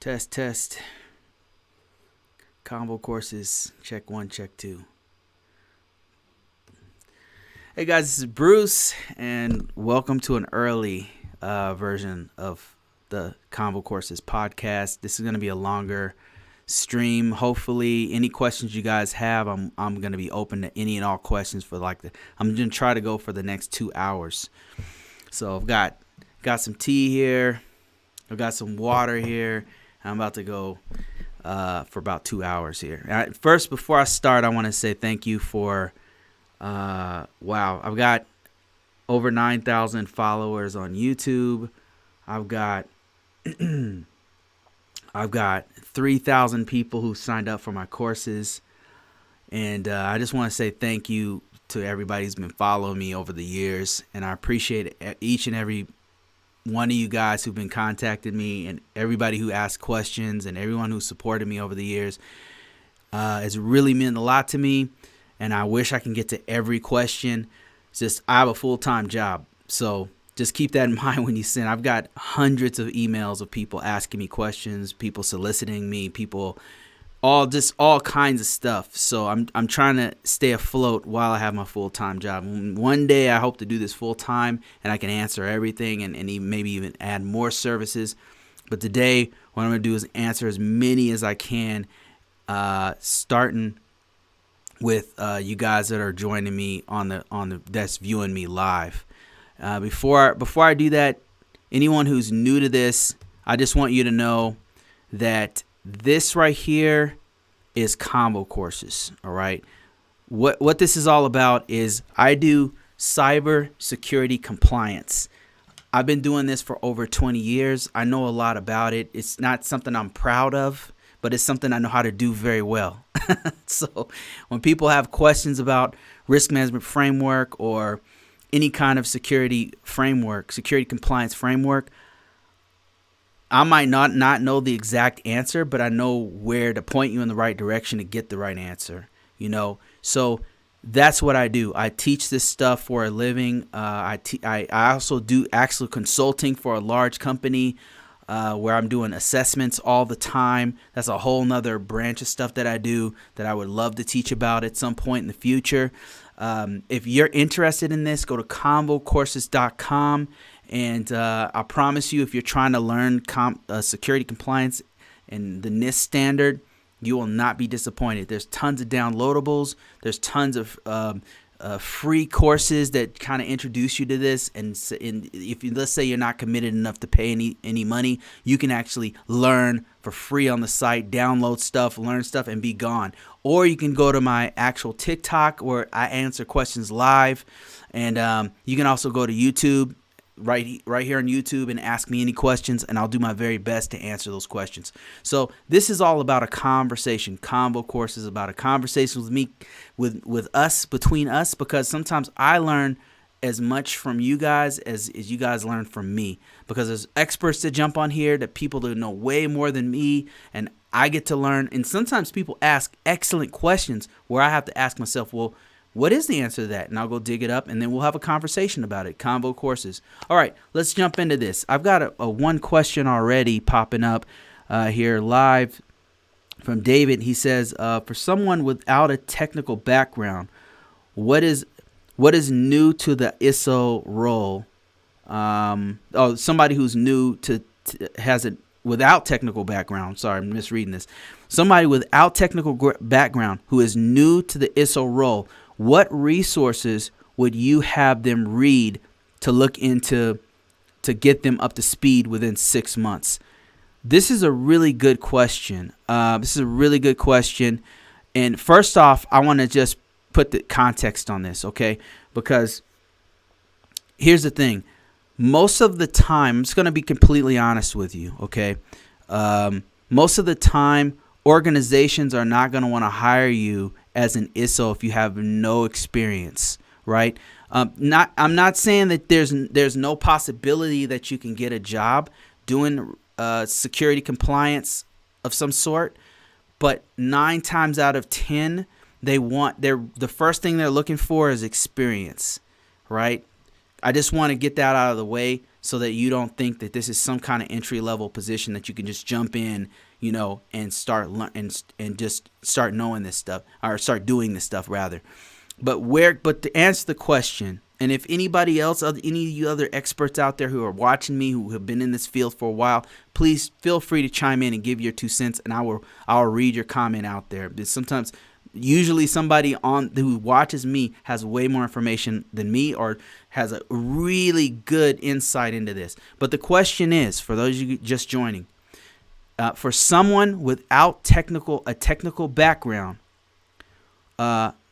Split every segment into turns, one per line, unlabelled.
Test, test. ConvoCourses, check 1, check 2. Hey guys, this is Bruce, and welcome to an early version of the ConvoCourses podcast. This is going to be a longer stream. Hopefully, any questions you guys have, I'm going to be open to any and all questions for I'm going to try to go for the next 2 hours. So I've got some tea here. I've got some water here. I'm about to go for about 2 hours here. First, before I start, I want to say thank you for, wow, I've got over 9,000 followers on YouTube. I've got 3,000 people who signed up for my courses. And I just want to say thank you to everybody who's been following me over the years. And I appreciate each and every one of you guys who've been contacting me, and everybody who asked questions, and everyone who supported me over the years. It's really meant a lot to me, and I wish I can get to every question. It's just I have a full-time job, so just keep that in mind when you send. I've got hundreds of emails of people asking me questions, people soliciting me, people all kinds of stuff. So I'm trying to stay afloat while I have my full-time job. One day I hope to do this full-time and I can answer everything and maybe even add more services. But today what I'm going to do is answer as many as I can, starting with you guys that are joining me on the that's viewing me live. Before I do that, anyone who's new to this, I just want you to know that this right here is ConvoCourses. All right. What this is all about is I do cybersecurity compliance. I've been doing this for over 20 years. I know a lot about it. It's not something I'm proud of, but it's something I know how to do very well. So when people have questions about risk management framework or any kind of security framework, security compliance framework, I might not know the exact answer, but I know where to point you in the right direction to get the right answer, So that's what I do. I teach this stuff for a living. I also do actual consulting for a large company where I'm doing assessments all the time. That's a whole nother branch of stuff that I do that I would love to teach about at some point in the future. If you're interested in this, go to ConvoCourses.com. And I promise you, if you're trying to learn security compliance and the NIST standard, you will not be disappointed. There's tons of downloadables. There's tons of free courses that kind of introduce you to this. And if let's say you're not committed enough to pay any money, you can actually learn for free on the site, download stuff, learn stuff, and be gone. Or you can go to my actual TikTok where I answer questions live. And you can also go to YouTube. Right here on YouTube and ask me any questions, and I'll do my very best to answer those questions. So this is all about a conversation. ConvoCourses is about a conversation with me, with us, between us, because sometimes I learn as much from you guys as you guys learn from me, because there's experts that jump on here, that people that know way more than me, and I get to learn. And sometimes people ask excellent questions where I have to ask myself, well, what is the answer to that? And I'll go dig it up, and then we'll have a conversation about it. ConvoCourses. All right, let's jump into this. I've got a one question already popping up here live from David. He says, for someone without a technical background, what is new to the ISSO role? Somebody who's new to has it without technical background. Sorry, I'm misreading this. Somebody without technical background who is new to the ISSO role. What resources would you have them read to look into to get them up to speed within 6 months? This is a really good question. And first off, I want to just put the context on this, okay? Because here's the thing. Most of the time, I'm just going to be completely honest with you, okay? Most of the time, organizations are not going to want to hire you as an ISSO if you have no experience, right? I'm not saying that there's no possibility that you can get a job doing security compliance of some sort, but 9 times out of 10, the first thing they're looking for is experience, right? I just want to get that out of the way so that you don't think that this is some kind of entry-level position that you can just jump in and start and just start knowing this stuff, or start doing this stuff rather. But to answer the question, and if anybody else, any of you other experts out there who are watching me, who have been in this field for a while, please feel free to chime in and give your 2 cents, and I'll read your comment out there. But usually somebody who watches me has way more information than me, or has a really good insight into this. But the question is, for those of you just joining, for someone without a technical background,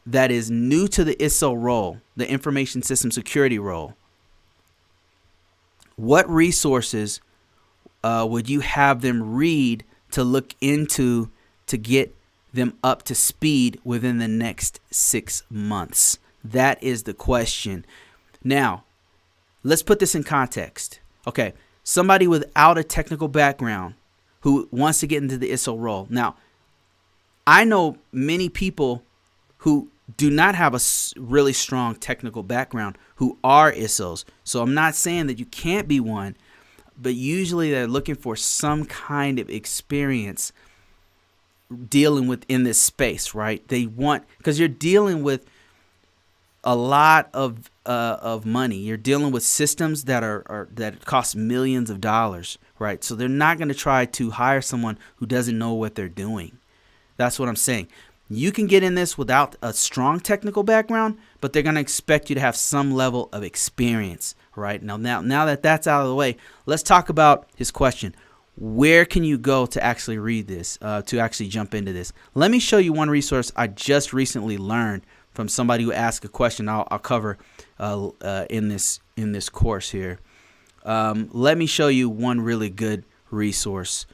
that is new to the ISSO role, the information system security role, what resources would you have them read to look into to get them up to speed within the next 6 months? That is the question. Now, let's put this in context. Okay, somebody without a technical background who wants to get into the ISSO role. Now, I know many people who do not have a really strong technical background who are ISSOs. So I'm not saying that you can't be one, but usually they're looking for some kind of experience dealing within this space, right? Because you're dealing with a lot of money. You're dealing with systems that cost millions of dollars, right? So they're not going to try to hire someone who doesn't know what they're doing. That's what I'm saying. You can get in this without a strong technical background, but they're going to expect you to have some level of experience, right? Now that that's out of the way, let's talk about his question. Where can you go to actually read this, to actually jump into this? Let me show you one resource I just recently learned from somebody who asked a question I'll cover in this course here. Let me show you one really good resource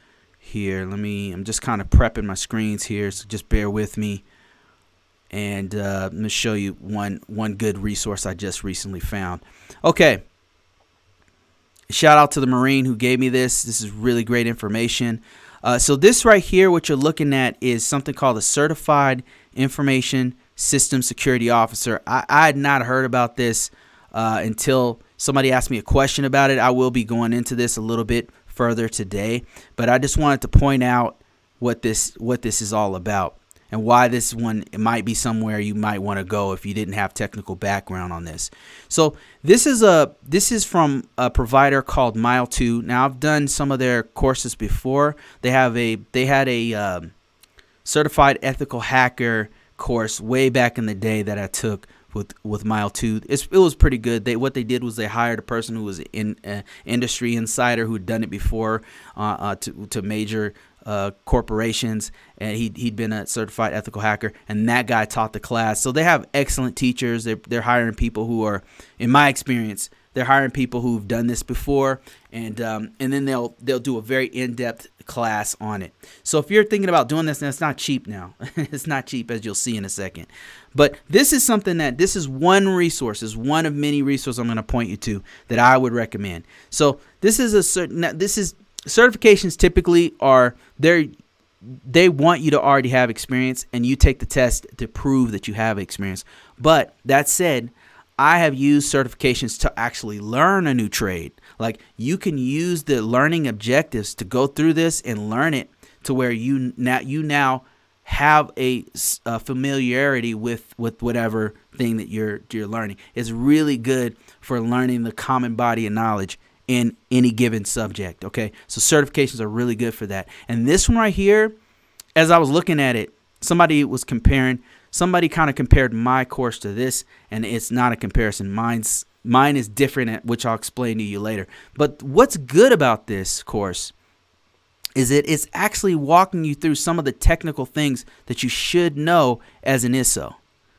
here. I'm just kind of prepping my screens here, so just bear with me. And let me show you one good resource I just recently found. Okay. Shout out to the Marine who gave me this. This is really great information. So this right here, what you're looking at, is something called a Certified Information System Security Officer. I had not heard about this until somebody asked me a question about it. I will be going into this a little bit further today, but I just wanted to point out what this is all about, and why this one, it might be somewhere you might want to go if you didn't have technical background on this. So this is from a provider called Mile2. Now, I've done some of their courses before. They had a certified ethical hacker course way back in the day that I took with Mile2. It was pretty good. What they did was they hired a person who was an industry insider who had done it before to major corporations, and he'd been a certified ethical hacker, and that guy taught the class. So they have excellent teachers. They're hiring people who are, in my experience, they're hiring people who've done this before, and then they'll do a very in-depth class on it. So if you're thinking about doing this, and it's not cheap now. It's not cheap, as you'll see in a second. But this is something this is one resource, is one of many resources I'm going to point you to that I would recommend. So certifications typically are they want you to already have experience, and you take the test to prove that you have experience. But that said, I have used certifications to actually learn a new trade. Like, you can use the learning objectives to go through this and learn it to where you now have a familiarity with whatever thing that you're learning. It's really good for learning the common body of knowledge in any given subject. Okay, so certifications are really good for that. And this one right here, as I was looking at it, somebody kind of compared my course to this, and it's not a comparison. Mine is different, which I'll explain to you later. But what's good about this course is it's actually walking you through some of the technical things that you should know as an ISSO,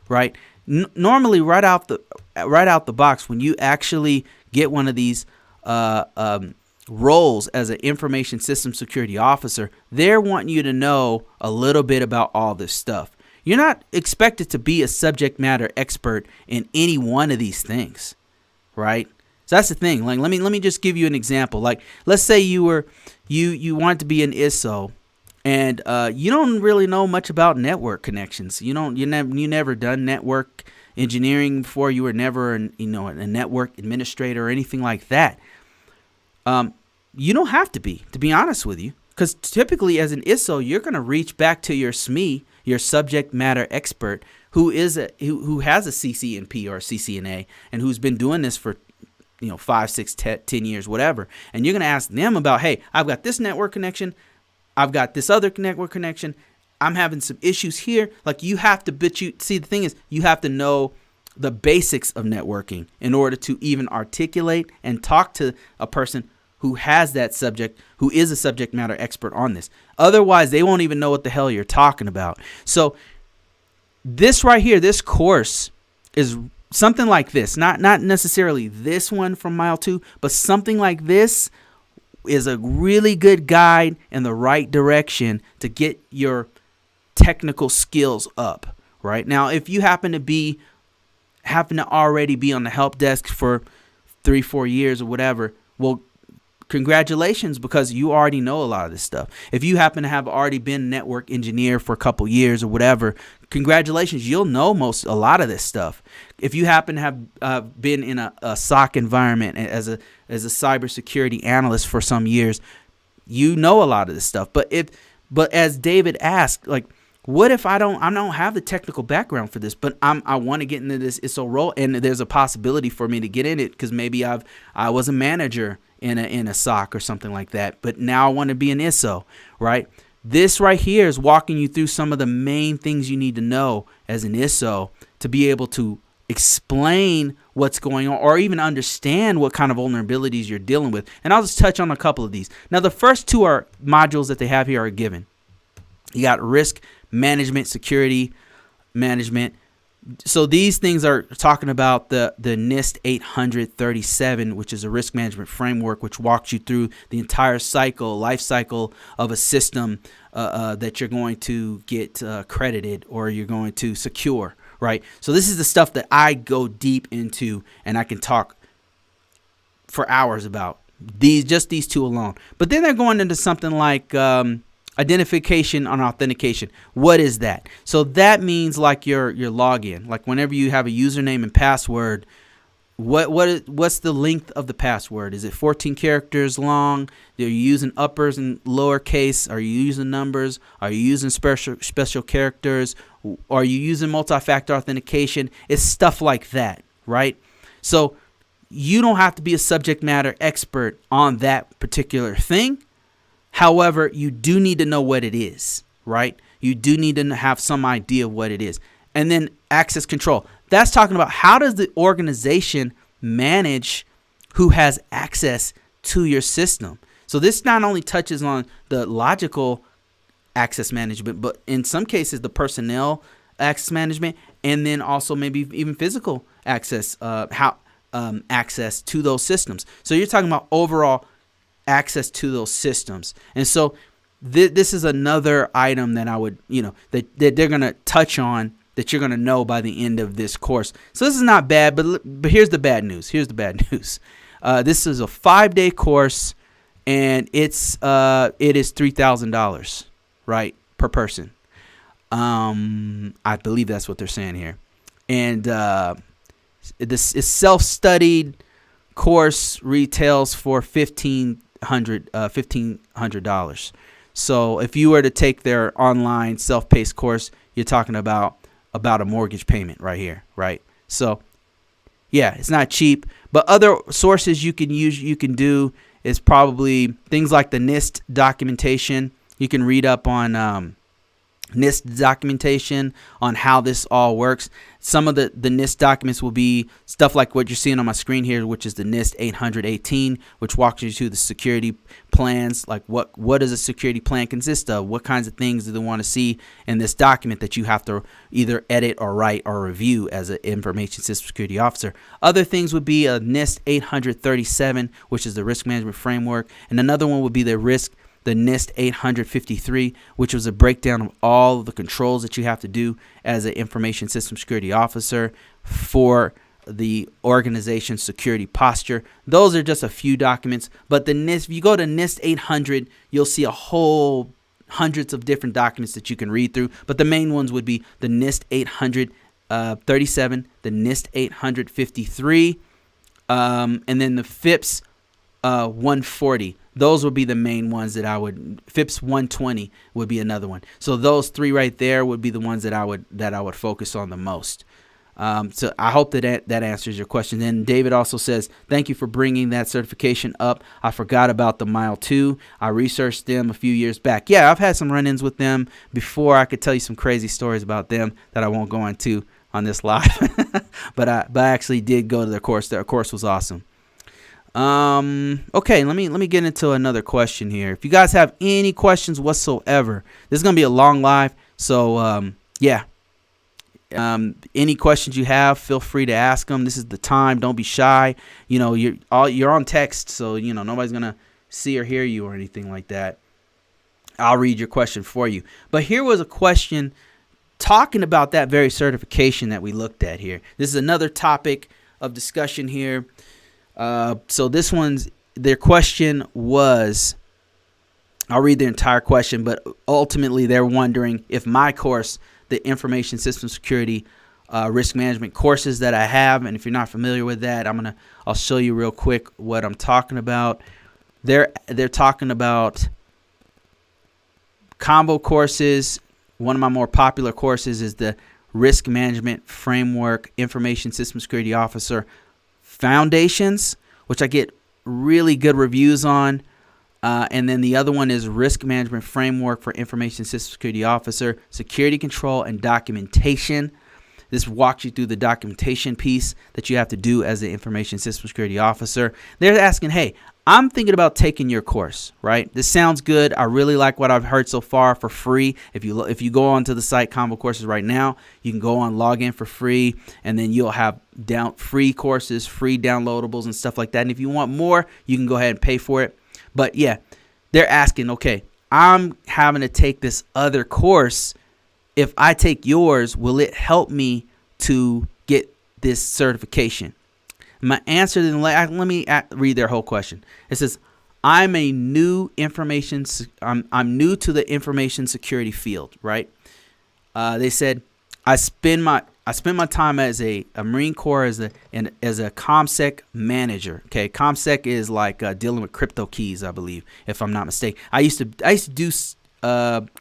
right? Normally, right out the box, when you actually get one of these roles as an information system security officer, they're wanting you to know a little bit about all this stuff. You're not expected to be a subject matter expert in any one of these things, right? So that's the thing. Like, let me just give you an example. Like, let's say you wanted to be an ISSO, and you don't really know much about network connections. You never done network engineering before. You were never a network administrator or anything like that. You don't have to be honest with you. Because typically as an ISSO, you're going to reach back to your SME, your subject matter expert, who has a CCNP or CCNA and who's been doing this for 5, 6, 10 years, whatever. And you're going to ask them about, hey, I've got this network connection. I've got this other network connection. I'm having some issues here. Like you have to, see, the thing is, you have to know the basics of networking in order to even articulate and talk to a person who has that subject, who is a subject matter expert on this. Otherwise, they won't even know what the hell you're talking about. So this right here, this course is something like this, not necessarily this one from Mile 2, but something like this is a really good guide in the right direction to get your technical skills up. Right now, if you happen to already be on the help desk for 3-4 years or whatever, well, congratulations, because you already know a lot of this stuff. If you happen to have already been network engineer for a couple years or whatever, congratulations, you'll know a lot of this stuff. If you happen to have been in a SOC environment as a cybersecurity analyst for some years, you know a lot of this stuff. But as David asked, like, what if I don't have the technical background for this, but I want to get into this ISSO role, and there's a possibility for me to get in it because maybe I was a manager in a SOC or something like that, but now I want to be an ISSO, right? This right here is walking you through some of the main things you need to know as an ISSO to be able to explain what's going on or even understand what kind of vulnerabilities you're dealing with. And I'll just touch on a couple of these. Now, the first two are modules that they have here are given. You got risk management, security management. So these things are talking about the NIST 837, which is a risk management framework, which walks you through the entire life cycle of a system that you're going to get accredited or you're going to secure, right? So this is the stuff that I go deep into, and I can talk for hours about these two alone. But then they're going into something like identification and authentication. What is that? So that means like your login. Like whenever you have a username and password, what's the length of the password? Is it 14 characters long? Are you using uppers and lowercase? Are you using numbers? Are you using special characters? Are you using multi-factor authentication? It's stuff like that, right? So you don't have to be a subject matter expert on that particular thing. However, you do need to know what it is, right? You do need to have some idea of what it is. And then access control. That's talking about how does the organization manage who has access to your system. So this not only touches on the logical access management, but in some cases the personnel access management, and then also maybe even physical access, access to those systems. So you're talking about overall access to those systems. And so this is another item that I would, that they're going to touch on, that you're going to know by the end of this course. So this is not bad, but here's the bad news. This is a 5-day course, and it is $3,000, right, per person. I believe that's what they're saying here. And this is self-studied course retails for $1,500. So if you were to take their online self-paced course, you're talking about a mortgage payment right here, right? So yeah, it's not cheap, but other sources you can do is probably things like the NIST documentation. You can read up on NIST documentation on how this all works. Some of the NIST documents will be stuff like what you're seeing on my screen here, which is the NIST 818, which walks you through the security plans. Like what does a security plan consist of? What kinds of things do they want to see in this document that you have to either edit or write or review as an information system security officer? Other things would be a NIST 837, which is the risk management framework. And another one would be the NIST 853, which was a breakdown of all of the controls that you have to do as an information system security officer for the organization's security posture. Those are just a few documents, but the NIST, if you go to NIST 800, you'll see a whole hundreds of different documents that you can read through, but the main ones would be the NIST 837, the NIST 853, and then the FIPS 140. those would be the main ones that I would. FIPS 120 would be another one. So those 3 right there would be the ones that I would focus on the most. So I hope that answers your question. Then David also says, thank you for bringing that certification up. I forgot about the Mile 2. I researched them a few years back. Yeah, I've had some run-ins with them before. I could tell you some crazy stories about them that I won't go into on this live. but I actually did go to their course. Their course was awesome. Okay, let me get into another question here. If you guys have any questions whatsoever, this is going to be a long live. So, yeah. Any questions you have, feel free to ask them. This is the time. Don't be shy. You know, you're on text, so you know nobody's gonna see or hear you or anything like that. I'll read your question for you. But here was a question talking about that very certification that we looked at here. This is another topic of discussion here. So their question was, I'll read the entire question, but ultimately they're wondering if my course, the information system security risk management courses that I have, and if you're not familiar with that, I'll show you real quick what I'm talking about. They're talking about ConvoCourses. One of my more popular courses is the Risk Management Framework Information System Security Officer Foundations, which I get really good reviews on. And then the other one is Risk Management Framework for Information System Security Officer, Security Control and Documentation. This walks you through the documentation piece that you have to do as an Information System Security Officer. They're asking, hey, I'm thinking about taking your course, right? This sounds good. I really like what I've heard so far for free. If you go onto the site ConvoCourses right now, you can go on, log in for free, and then you'll have free courses, free downloadables and stuff like that. And if you want more, you can go ahead and pay for it. But yeah, they're asking, okay, I'm having to take this other course. If I take yours, will it help me to get this certification? My answer, let me read their whole question. It says, I'm new to the information security field, right? They said, I spend my time as a Marine Corps as a ComSec manager. Okay, ComSec is like dealing with crypto keys, I believe, if I'm not mistaken. I used to do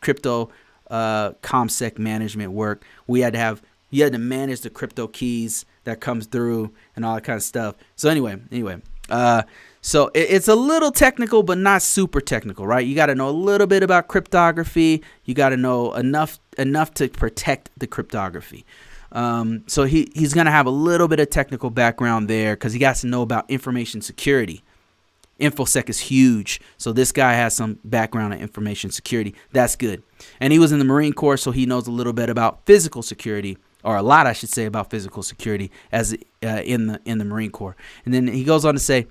crypto ComSec management work. You had to manage the crypto keys that comes through and all that kind of stuff. So anyway, so it's a little technical, but not super technical, right? You got to know a little bit about cryptography. You got to know enough to protect the cryptography. So he's going to have a little bit of technical background there because he got to know about information security. InfoSec is huge. So this guy has some background in information security. That's good. And he was in the Marine Corps, so he knows a little bit about physical security, or a lot, I should say, about physical security as in the Marine Corps. And then he goes on to say,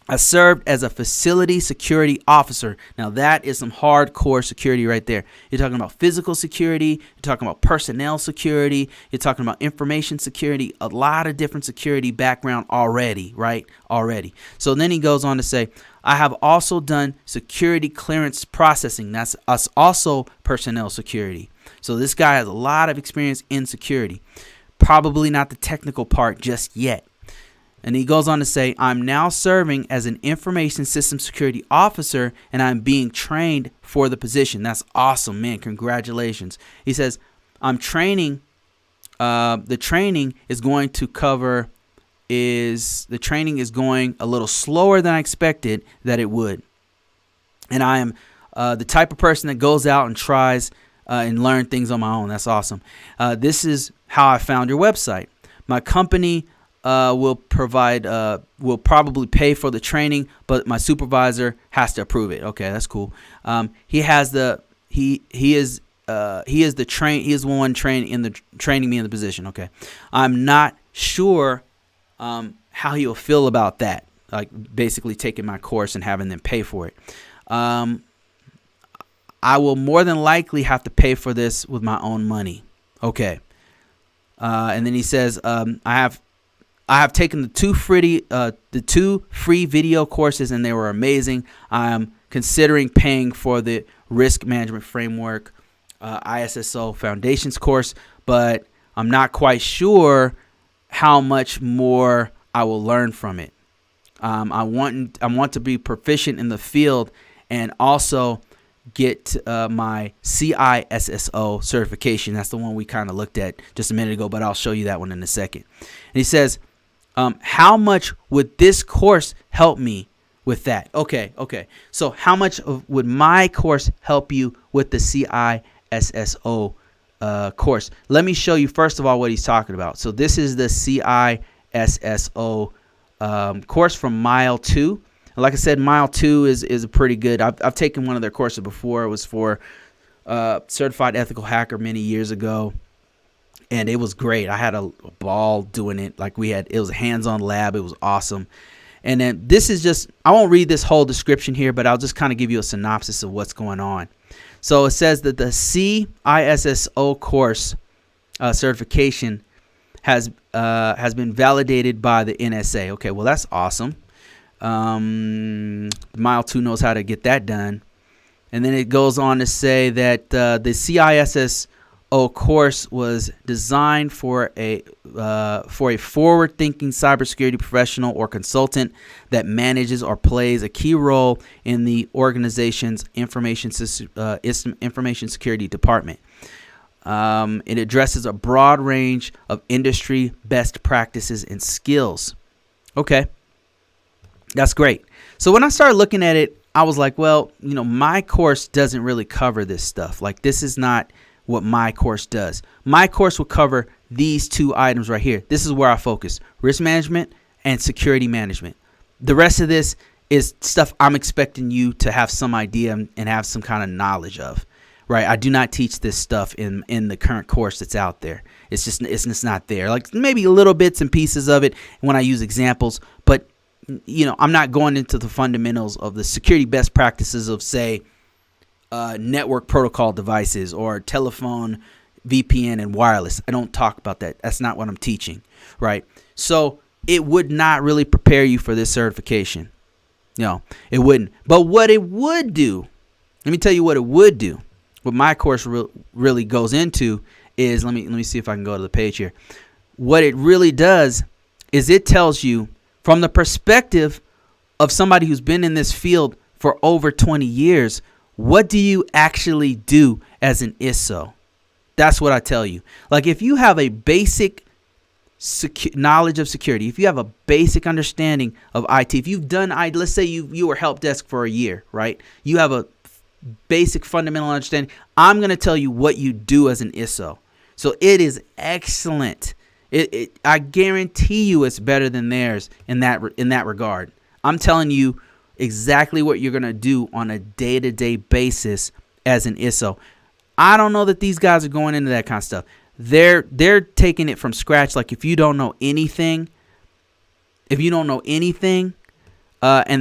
I served as a facility security officer. Now that is some hardcore security right there. You're talking about physical security. You're talking about personnel security. You're talking about information security. A lot of different security background already, right? Already. So then he goes on to say, I have also done security clearance processing. That's us also personnel security. So this guy has a lot of experience in security. Probably not the technical part just yet. And he goes on to say, I'm now serving as an information system security officer and I'm being trained for the position. That's awesome, man. Congratulations. He says, I'm training. The training is going a little slower than I expected that it would. And I am the type of person that goes out and tries and learn things on my own. That's awesome. This is how I found your website. My company will probably pay for the training, but my supervisor has to approve it. Okay, that's cool. He is the one training me in the position. Okay, I'm not sure how he'll feel about that. Like basically taking my course and having them pay for it. I will more than likely have to pay for this with my own money. Okay. And then he says, I have taken the two free video courses and they were amazing. I'm considering paying for the Risk Management Framework ISSO Foundations course, but I'm not quite sure how much more I will learn from it. I want to be proficient in the field and also get my CISSO certification. That's the one we kind of looked at just a minute ago, but I'll show you that one in a second. And he says, how much would this course help me with that? Okay. So how much would my course help you with the CISSO course? Let me show you first of all what he's talking about. So this is the CISSO course from Mile 2. Like I said, Mile 2 is a pretty good. I've taken one of their courses before. It was for Certified Ethical Hacker many years ago, and it was great. I had a ball doing it. It was a hands-on lab. It was awesome. And then this is just, I won't read this whole description here, but I'll just kind of give you a synopsis of what's going on. So it says that the CISSO course certification has been validated by the NSA. Okay, well that's awesome. Mile 2 knows how to get that done. And then it goes on to say that the CISSO course was designed for a forward-thinking cybersecurity professional or consultant that manages or plays a key role in the organization's information security department. It addresses a broad range of industry best practices and skills. Okay. That's great. So when I started looking at it, I was like, well, my course doesn't really cover this stuff. Like, this is not what my course does. My course will cover these two items right here. This is where I focus: risk management and security management. The rest of this is stuff I'm expecting you to have some idea and have some kind of knowledge of, right? I do not teach this stuff in the current course that's out there. It's just not there. Like, maybe little bits and pieces of it when I use examples, but I'm not going into the fundamentals of the security best practices of, say, network protocol devices or telephone, VPN, and wireless. I don't talk about that. That's not what I'm teaching, right? So it would not really prepare you for this certification. No, it wouldn't. But what it would do, let me tell you what it would do. What my course really goes into is, let me see if I can go to the page here. What it really does is it tells you, from the perspective of somebody who's been in this field for over 20 years, what do you actually do as an ISSO? That's what I tell you. Like, if you have a basic knowledge of security, if you have a basic understanding of IT, if you've done, let's say you were help desk for a year, right? You have a basic fundamental understanding. I'm going to tell you what you do as an ISSO. So it is excellent. I guarantee you it's better than theirs in that regard. I'm telling you exactly what you're going to do on a day-to-day basis as an ISSO. I don't know that these guys are going into that kind of stuff. They're taking it from scratch. Like, if you don't know anything, and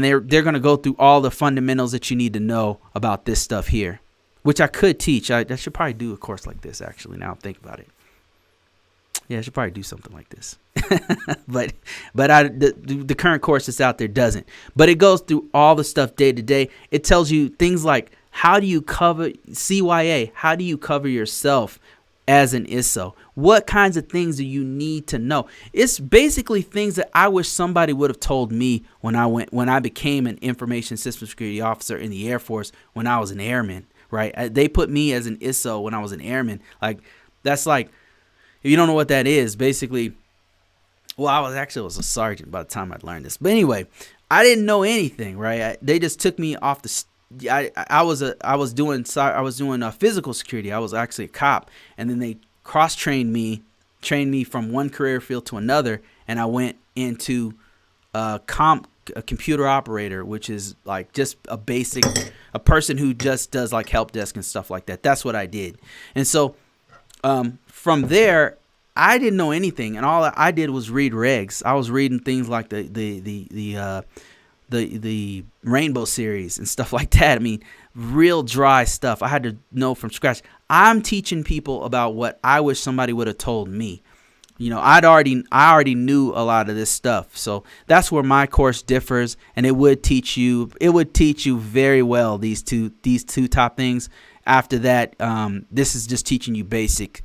they're going to go through all the fundamentals that you need to know about this stuff here, which I could teach. I should probably do a course like this, actually, now I'm thinking about it. Yeah, I should probably do something like this. but the current course that's out there doesn't. But it goes through all the stuff day to day. It tells you things like, how do you cover CYA? How do you cover yourself as an ISSO? What kinds of things do you need to know? It's basically things that I wish somebody would have told me when I became an information system security officer in the Air Force when I was an airman, right? They put me as an ISSO when I was an airman. Like, that's like, if you don't know what that is, basically, well, I was a sergeant by the time I'd learned this. But anyway, I didn't know anything, right? They just took me off the. I was doing physical security. I was actually a cop, and then they trained me from one career field to another, and I went into a computer operator, which is like just a person who just does like help desk and stuff like that. That's what I did, and so. From there, I didn't know anything, and all I did was read regs. I was reading things like the Rainbow series and stuff like that. I mean, real dry stuff. I had to know from scratch. I'm teaching people about what I wish somebody would have told me. I already knew a lot of this stuff. So that's where my course differs, and it would teach you very well these two top things. After that, this is just teaching you basic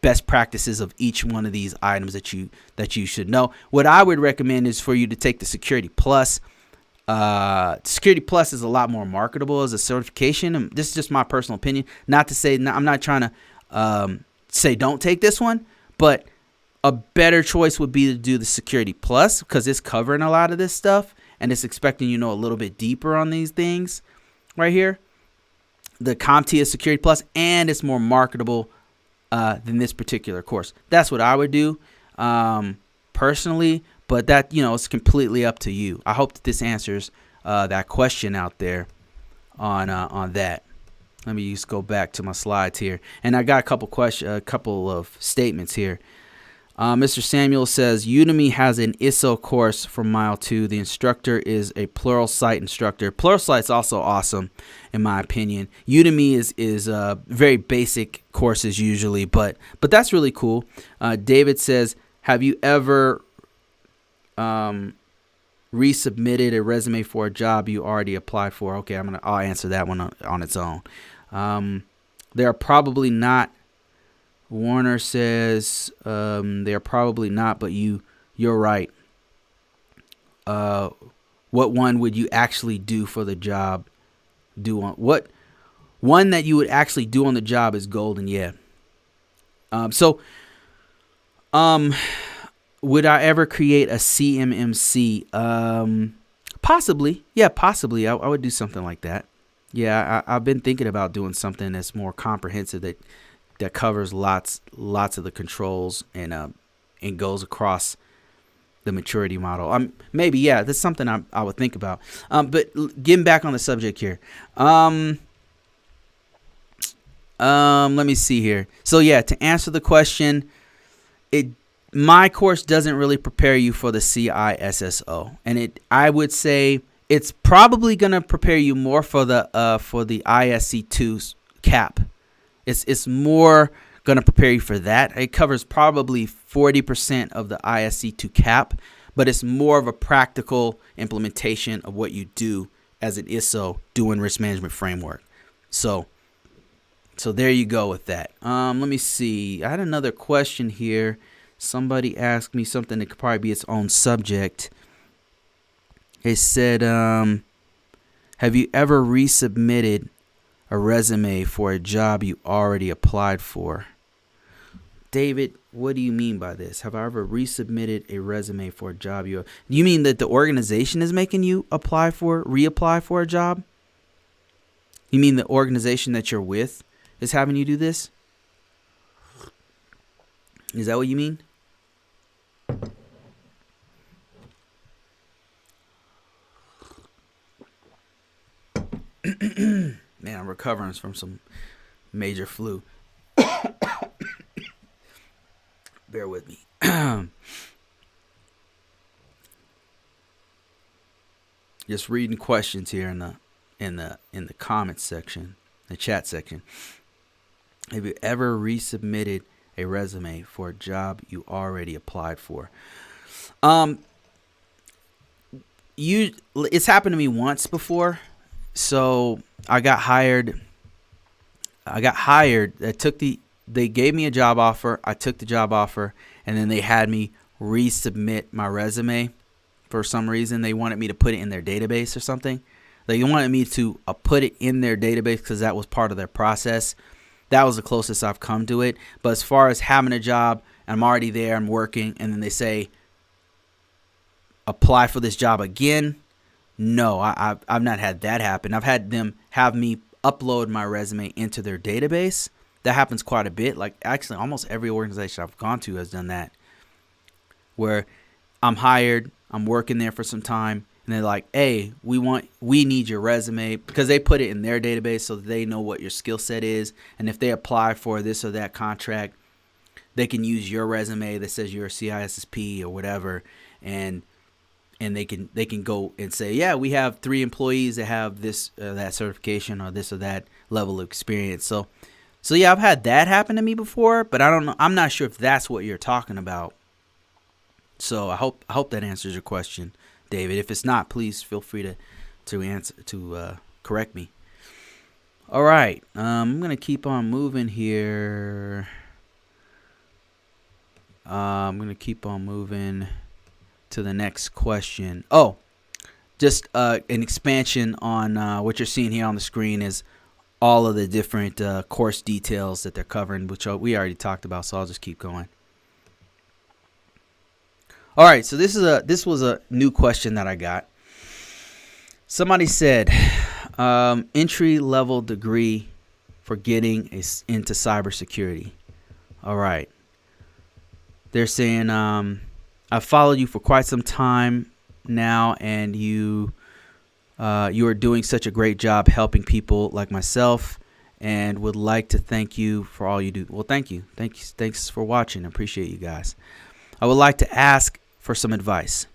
best practices of each one of these items that you should know. What I would recommend is for you to take the Security Plus. Security Plus is a lot more marketable as a certification. And this is just my personal opinion. Not to say, I'm not trying to say don't take this one, but a better choice would be to do the Security Plus because it's covering a lot of this stuff and it's expecting you know a little bit deeper on these things right here. The CompTIA Security Plus, and it's more marketable than this particular course. That's what I would do personally, but that, you know, it's completely up to you. I hope that this answers that question out there on that. Let me just go back to my slides here, and I got a couple of statements here. Mr. Samuel says Udemy has an ISSO course for Mile 2. The instructor is a Pluralsight instructor. Pluralsight's also awesome, in my opinion. Udemy is very basic courses usually, but that's really cool. David says, have you ever resubmitted a resume for a job you already applied for? Okay, I'll answer that one on its own. They are probably not. Warner says they're probably not, but you're right. What one would you actually do for the job? What one that you would actually do on the job is golden, yeah. Would I ever create a CMMC? Possibly, yeah, possibly. I would do something like that. Yeah, I've been thinking about doing something that's more comprehensive that covers lots of the controls and goes across the maturity model. Maybe, yeah, that's something I would think about. But getting back on the subject here. Let me see here. So yeah, to answer the question, my course doesn't really prepare you for the CISSO, and I would say it's probably gonna prepare you more for the ISC2 cap. It's more going to prepare you for that. It covers probably 40% of the ISC2 cap, but it's more of a practical implementation of what you do as an ISSO doing risk management framework. So there you go with that. Let me see. I had another question here. Somebody asked me something that could probably be its own subject. It said, have you ever resubmitted a resume for a job you already applied for? David, what do you mean by this? Have I ever resubmitted a resume for a job you mean that the organization is making you reapply for a job? You mean the organization that you're with is having you do this? Is that what you mean? Man, I'm recovering from some major flu. Bear with me. Just reading questions here in the comments section, the chat section. Have you ever resubmitted a resume for a job you already applied for? It's happened to me once before. So I got hired. They gave me a job offer. I took the job offer, and then they had me resubmit my resume. For some reason, they wanted me to put it in their database or something. They wanted me to put it in their database because that was part of their process. That was the closest I've come to it. But as far as having a job, I'm already there, I'm working, and then they say, apply for this job again. No, I've not had that happen. I've had them have me upload my resume into their database. That happens quite a bit. Like actually almost every organization I've gone to has done that. Where I'm hired, I'm working there for some time, and they're like, hey, we need your resume, because they put it in their database so that they know what your skill set is. And if they apply for this or that contract, they can use your resume that says you're a CISSP or whatever, and they can go and say, yeah, we have 3 employees that have this that certification or this or that level of experience. So yeah, I've had that happen to me before, but I don't know. I'm not sure if that's what you're talking about. So I hope that answers your question, David. If it's not, please feel free to correct me. All right, I'm gonna keep on moving here. I'm going to keep on moving to the next question. Oh, just an expansion on what you're seeing here on the screen is all of the different course details that they're covering, which we already talked about, so I'll just keep going. All right, so this was a new question that I got. Somebody said, entry-level degree for getting into cybersecurity. All right. They're saying, I've followed you for quite some time now, and you are doing such a great job helping people like myself, and would like to thank you for all you do. Well, thank you. Thanks for watching. I appreciate you guys. I would like to ask for some advice,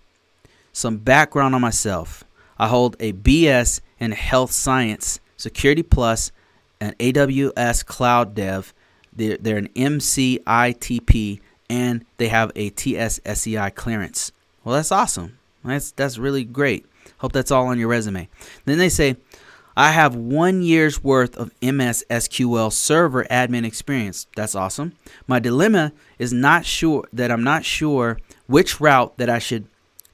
some background on myself. I hold a BS in Health Science, Security Plus, an AWS Cloud Dev. They're an MCITP, and they have a TSSCI clearance. Well, that's awesome. That's really great. Hope that's all on your resume. Then they say, I have 1 year's worth of MS SQL Server admin experience. That's awesome. My dilemma is I'm not sure which route that I should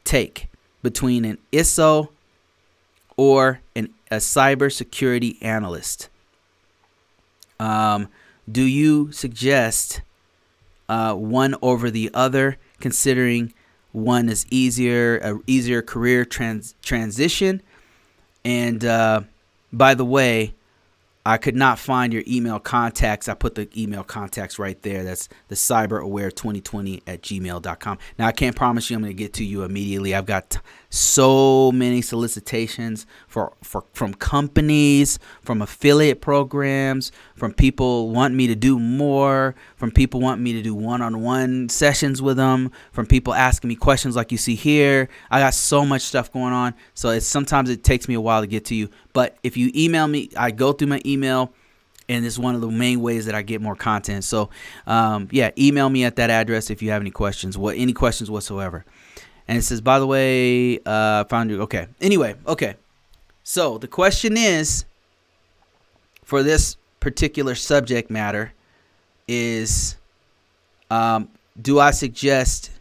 take between an ISSO or a cybersecurity analyst. Do you suggest one over the other, considering one is easier career transition? And by the way, I could not find your email contacts. I put the email contacts right there. That's the cyberaware2020@gmail.com. Now, I can't promise you I'm going to get to you immediately. I've got so many solicitations from companies, from affiliate programs, from people wanting me to do more, from people wanting me to do one-on-one sessions with them, from people asking me questions like you see here. I got so much stuff going on, so sometimes it takes me a while to get to you. But if you email me, I go through my email, and it's one of the main ways that I get more content. So, yeah, email me at that address if you have any questions, any questions whatsoever. And it says, by the way, found you. Okay. Anyway, okay. So the question is, for this particular subject matter, is, do I suggest?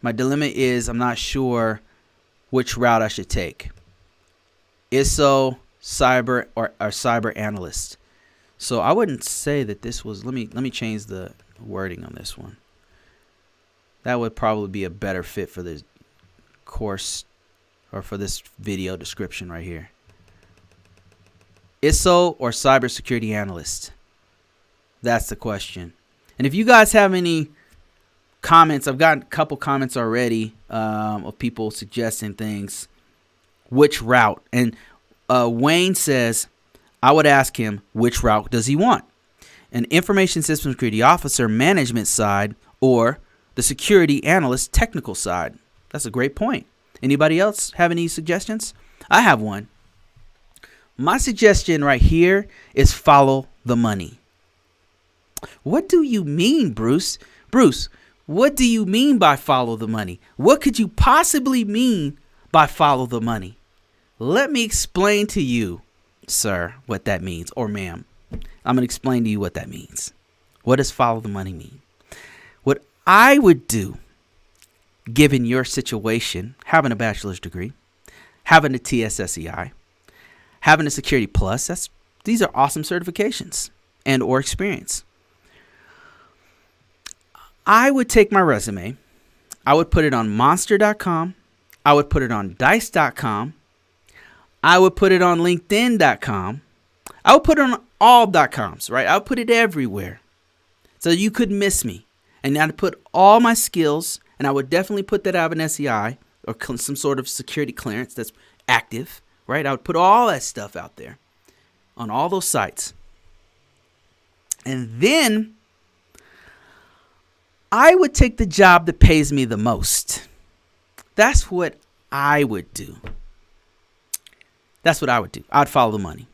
My dilemma is I'm not sure which route I should take. ISSO, cyber, or cyber analyst. So I wouldn't say that this was. Let me change the wording on this one. That would probably be a better fit for this course or for this video description right here. ISSO or cybersecurity analyst? That's the question. And if you guys have any comments, I've gotten a couple comments already of people suggesting things. Which route? And Wayne says, I would ask him, which route does he want? An information systems security officer management side or the security analyst technical side? That's a great point. Anybody else have any suggestions? I have one. My suggestion right here is follow the money. What do you mean, Bruce? Bruce, what do you mean by follow the money? What could you possibly mean by follow the money? Let me explain to you, sir, what that means, or ma'am. I'm going to explain to you what that means. What does follow the money mean? What I would do, given your situation, having a bachelor's degree, having a TSSCI, having a Security Plus, these are awesome certifications and or experience. I would take my resume, I would put it on monster.com, I would put it on dice.com, I would put it on linkedin.com, I would put it on all .coms, right? I would put it everywhere so you couldn't miss me. And I'd put all my skills, and I would definitely put that I have an SEI or some sort of security clearance that's active, right? I would put all that stuff out there on all those sites. And then I would take the job that pays me the most. That's what I would do. That's what I would do. I'd follow the money.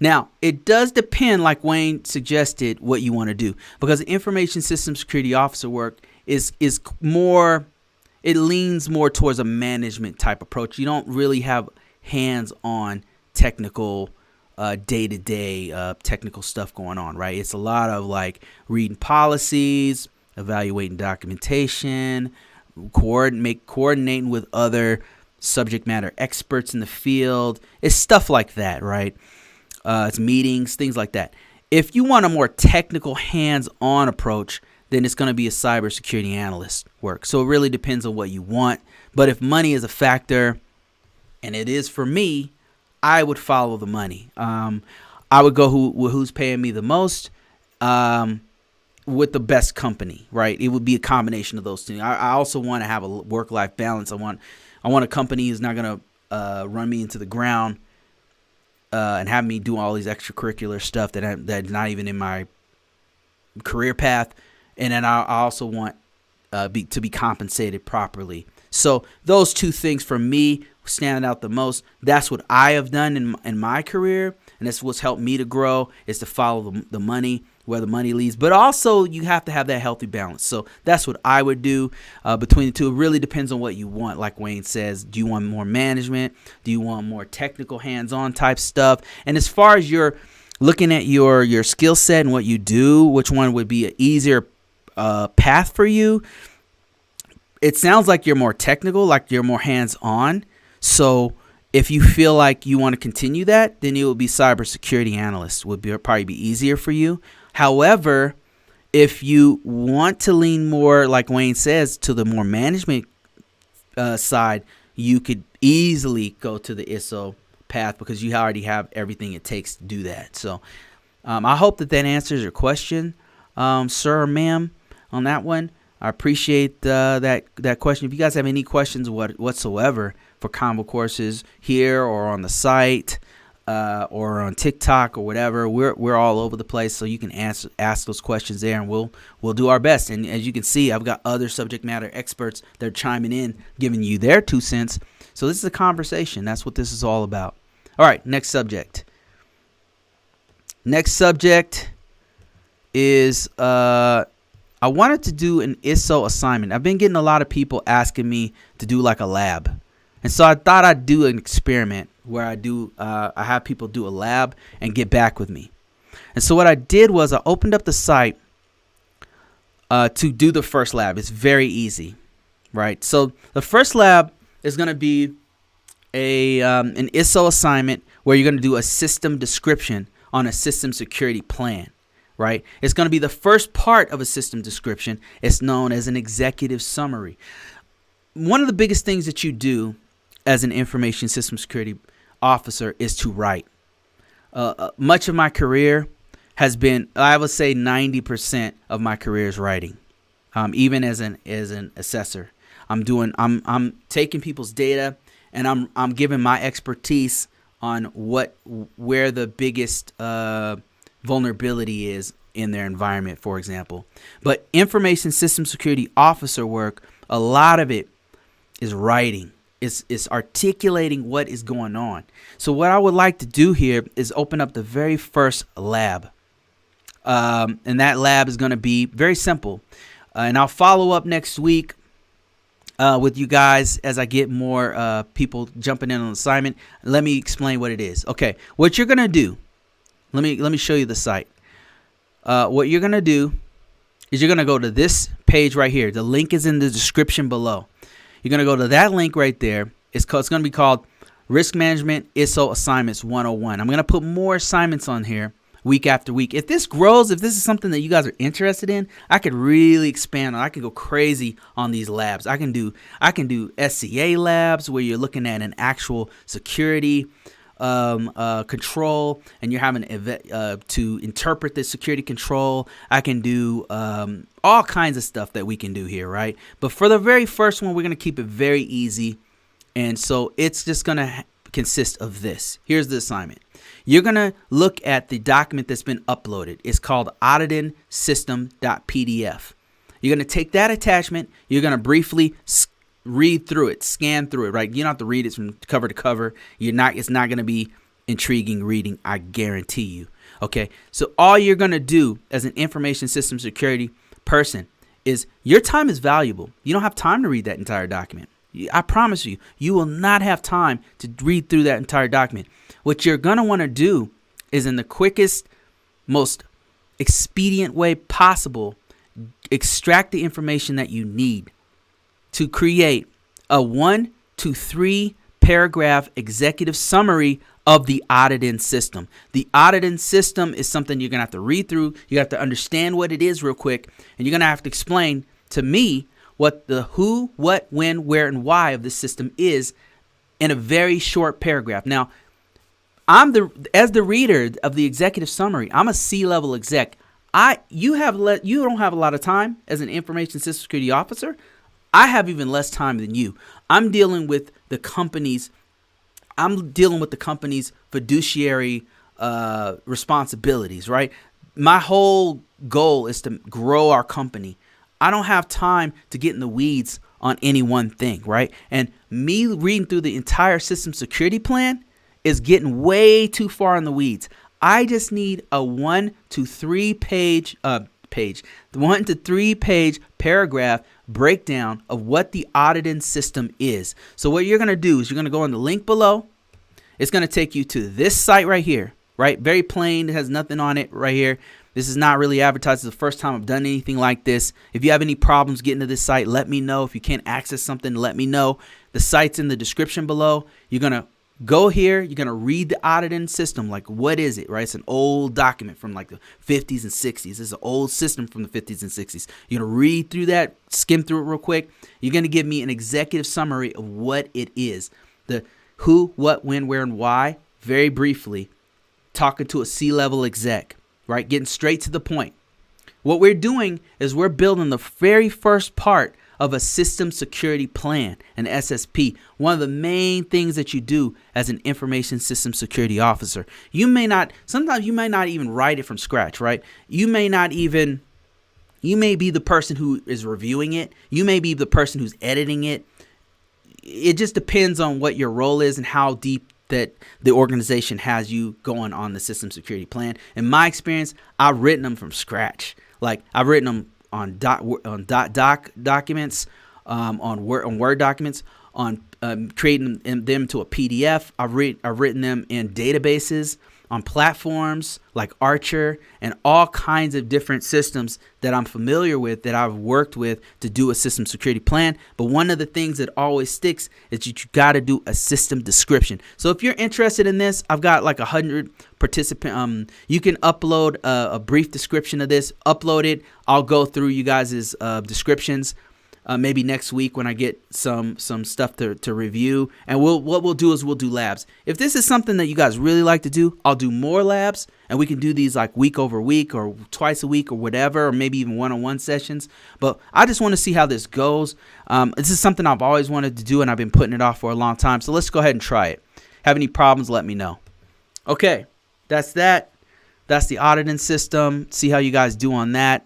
Now, it does depend, like Wayne suggested, what you want to do, because information systems security officer work is more, it leans more towards a management type approach. You don't really have hands-on technical, day-to-day technical stuff going on, right? It's a lot of like reading policies, evaluating documentation, coordinating with other subject matter experts in the field. It's stuff like that, right? It's meetings, things like that. If you want a more technical, hands-on approach, then it's going to be a cybersecurity analyst work. So it really depends on what you want. But if money is a factor, and it is for me, I would follow the money. I would go who's paying me the most, with the best company, right? It would be a combination of those things. I also want to have a work-life balance. I want a company who's not going to run me into the ground and have me do all these extracurricular stuff that's not even in my career path. And then I also want to be compensated properly. So those two things for me stand out the most. That's what I have done in my career, and that's what's helped me to grow, is to follow the money, where the money leads. But also you have to have that healthy balance. So that's what I would do between the two. It really depends on what you want. Like Wayne says, do you want more management? Do you want more technical hands-on type stuff? And as far as you're looking at your skill set and what you do, which one would be an easier path for you? It sounds like you're more technical, like you're more hands-on. So if you feel like you want to continue that, then it will be cybersecurity analyst would probably be easier for you. However, if you want to lean more, like Wayne says, to the more management side, you could easily go to the ISSO path because you already have everything it takes to do that. So I hope that answers your question, sir or ma'am, on that one. I appreciate that question. If you guys have any questions whatsoever for ConvoCourses here or on the site or on TikTok or whatever, we're all over the place, so you can ask those questions there, and we'll do our best. And as you can see, I've got other subject matter experts that are chiming in, giving you their 2 cents. So this is a conversation. That's what this is all about. All right, next subject. Next subject is I wanted to do an ISSO assignment. I've been getting a lot of people asking me to do like a lab. And so I thought I'd do an experiment where I have people do a lab and get back with me. And so what I did was I opened up the site to do the first lab. It's very easy, right? So the first lab is going to be an ISSO assignment where you're going to do a system description on a system security plan. Right? It's going to be the first part of a system description. It's known as an executive summary. One of the biggest things that you do as an information system security officer is to write. Much of my career has been, I would say 90% of my career is writing. Even as an assessor, I'm taking people's data and I'm giving my expertise on where the biggest vulnerability is in their environment, for example. But information system security officer work, a lot of it is writing. It's articulating what is going on. So what I would like to do here is open up the very first lab. And that lab is going to be very simple. And I'll follow up next week with you guys as I get more people jumping in on assignment. Let me explain what it is. Okay, what you're going to do, let me show you the site. What you're going to do is you're going to go to this page right here. The link is in the description below. You're going to go to that link right there. It's going to be called Risk Management ISSO Assignments 101. I'm going to put more assignments on here week after week. If this grows, if this is something that you guys are interested in, I could really expand on. I can go crazy on these labs. I can do SCA labs where you're looking at an actual security control, and you're having to interpret the security control. I can do all kinds of stuff that we can do here, right? But for the very first one, we're going to keep it very easy. And so it's just going to consist of this. Here's the assignment. You're going to look at the document that's been uploaded. It's called auditedSystem.pdf. You're going to take that attachment. You're going to briefly read through it, scan through it, right? You don't have to read it from cover to cover. It's not going to be intriguing reading, I guarantee you. Okay, so all you're going to do as an information system security person is your time is valuable. You don't have time to read that entire document. I promise you, you will not have time to read through that entire document. What you're going to want to do is, in the quickest, most expedient way possible, extract the information that you need to create a 1 to 3 paragraph executive summary of the auditing system. The auditing system is something you're going to have to read through. You have to understand what it is real quick, and you're going to have to explain to me what the who, what, when, where, and why of this system is in a very short paragraph. Now, as the reader of the executive summary, I'm a C-level exec. You don't have a lot of time as an information system security officer. I have even less time than you. I'm dealing with the company's fiduciary responsibilities, right? My whole goal is to grow our company. I don't have time to get in the weeds on any one thing, right? And me reading through the entire system security plan is getting way too far in the weeds. I just need a 1 to 3 page paragraph breakdown of what the auditing system is. So what you're going to do is you're going to go on the link below. It's going to take you to this site right here, right? Very plain. It has nothing on it right here. This is not really advertised. It's the first time I've done anything like this. If you have any problems getting to this site, let me know. If you can't access something, let me know. The site's in the description below. You're going to go here. You're going to read the auditing system. Like, what is it, right? It's an old document from like the 50s and 60s. It's an old system from the 50s and 60s. You're going to read through that, skim through it real quick. You're going to give me an executive summary of what it is. The who, what, when, where, and why, very briefly, talking to a C-level exec, right? Getting straight to the point. What we're doing is we're building the very first part of a system security plan, an SSP. One of the main things that you do as an information system security officer. Sometimes you may not even write it from scratch, right? You may be the person who is reviewing it. You may be the person who's editing it. It just depends on what your role is and how deep that the organization has you going on the system security plan. In my experience, I've written them from scratch. Like, I've written them on documents, on Word documents, on creating them to a PDF. I've written them in databases, on platforms like Archer, and all kinds of different systems that I'm familiar with, that I've worked with to do a system security plan. But one of the things that always sticks is that you got to do a system description. So if you're interested in this, I've got like 100 participant. You can upload a brief description of this, upload it. I'll go through you guys' descriptions. Maybe next week when I get some stuff to review. And what we'll do is we'll do labs. If this is something that you guys really like to do, I'll do more labs, and we can do these like week over week or twice a week or whatever, or maybe even one-on-one sessions. But I just want to see how this goes. This is something I've always wanted to do, and I've been putting it off for a long time. So let's go ahead and try it. Have any problems, let me know. Okay, that's that. That's the auditing system. See how you guys do on that.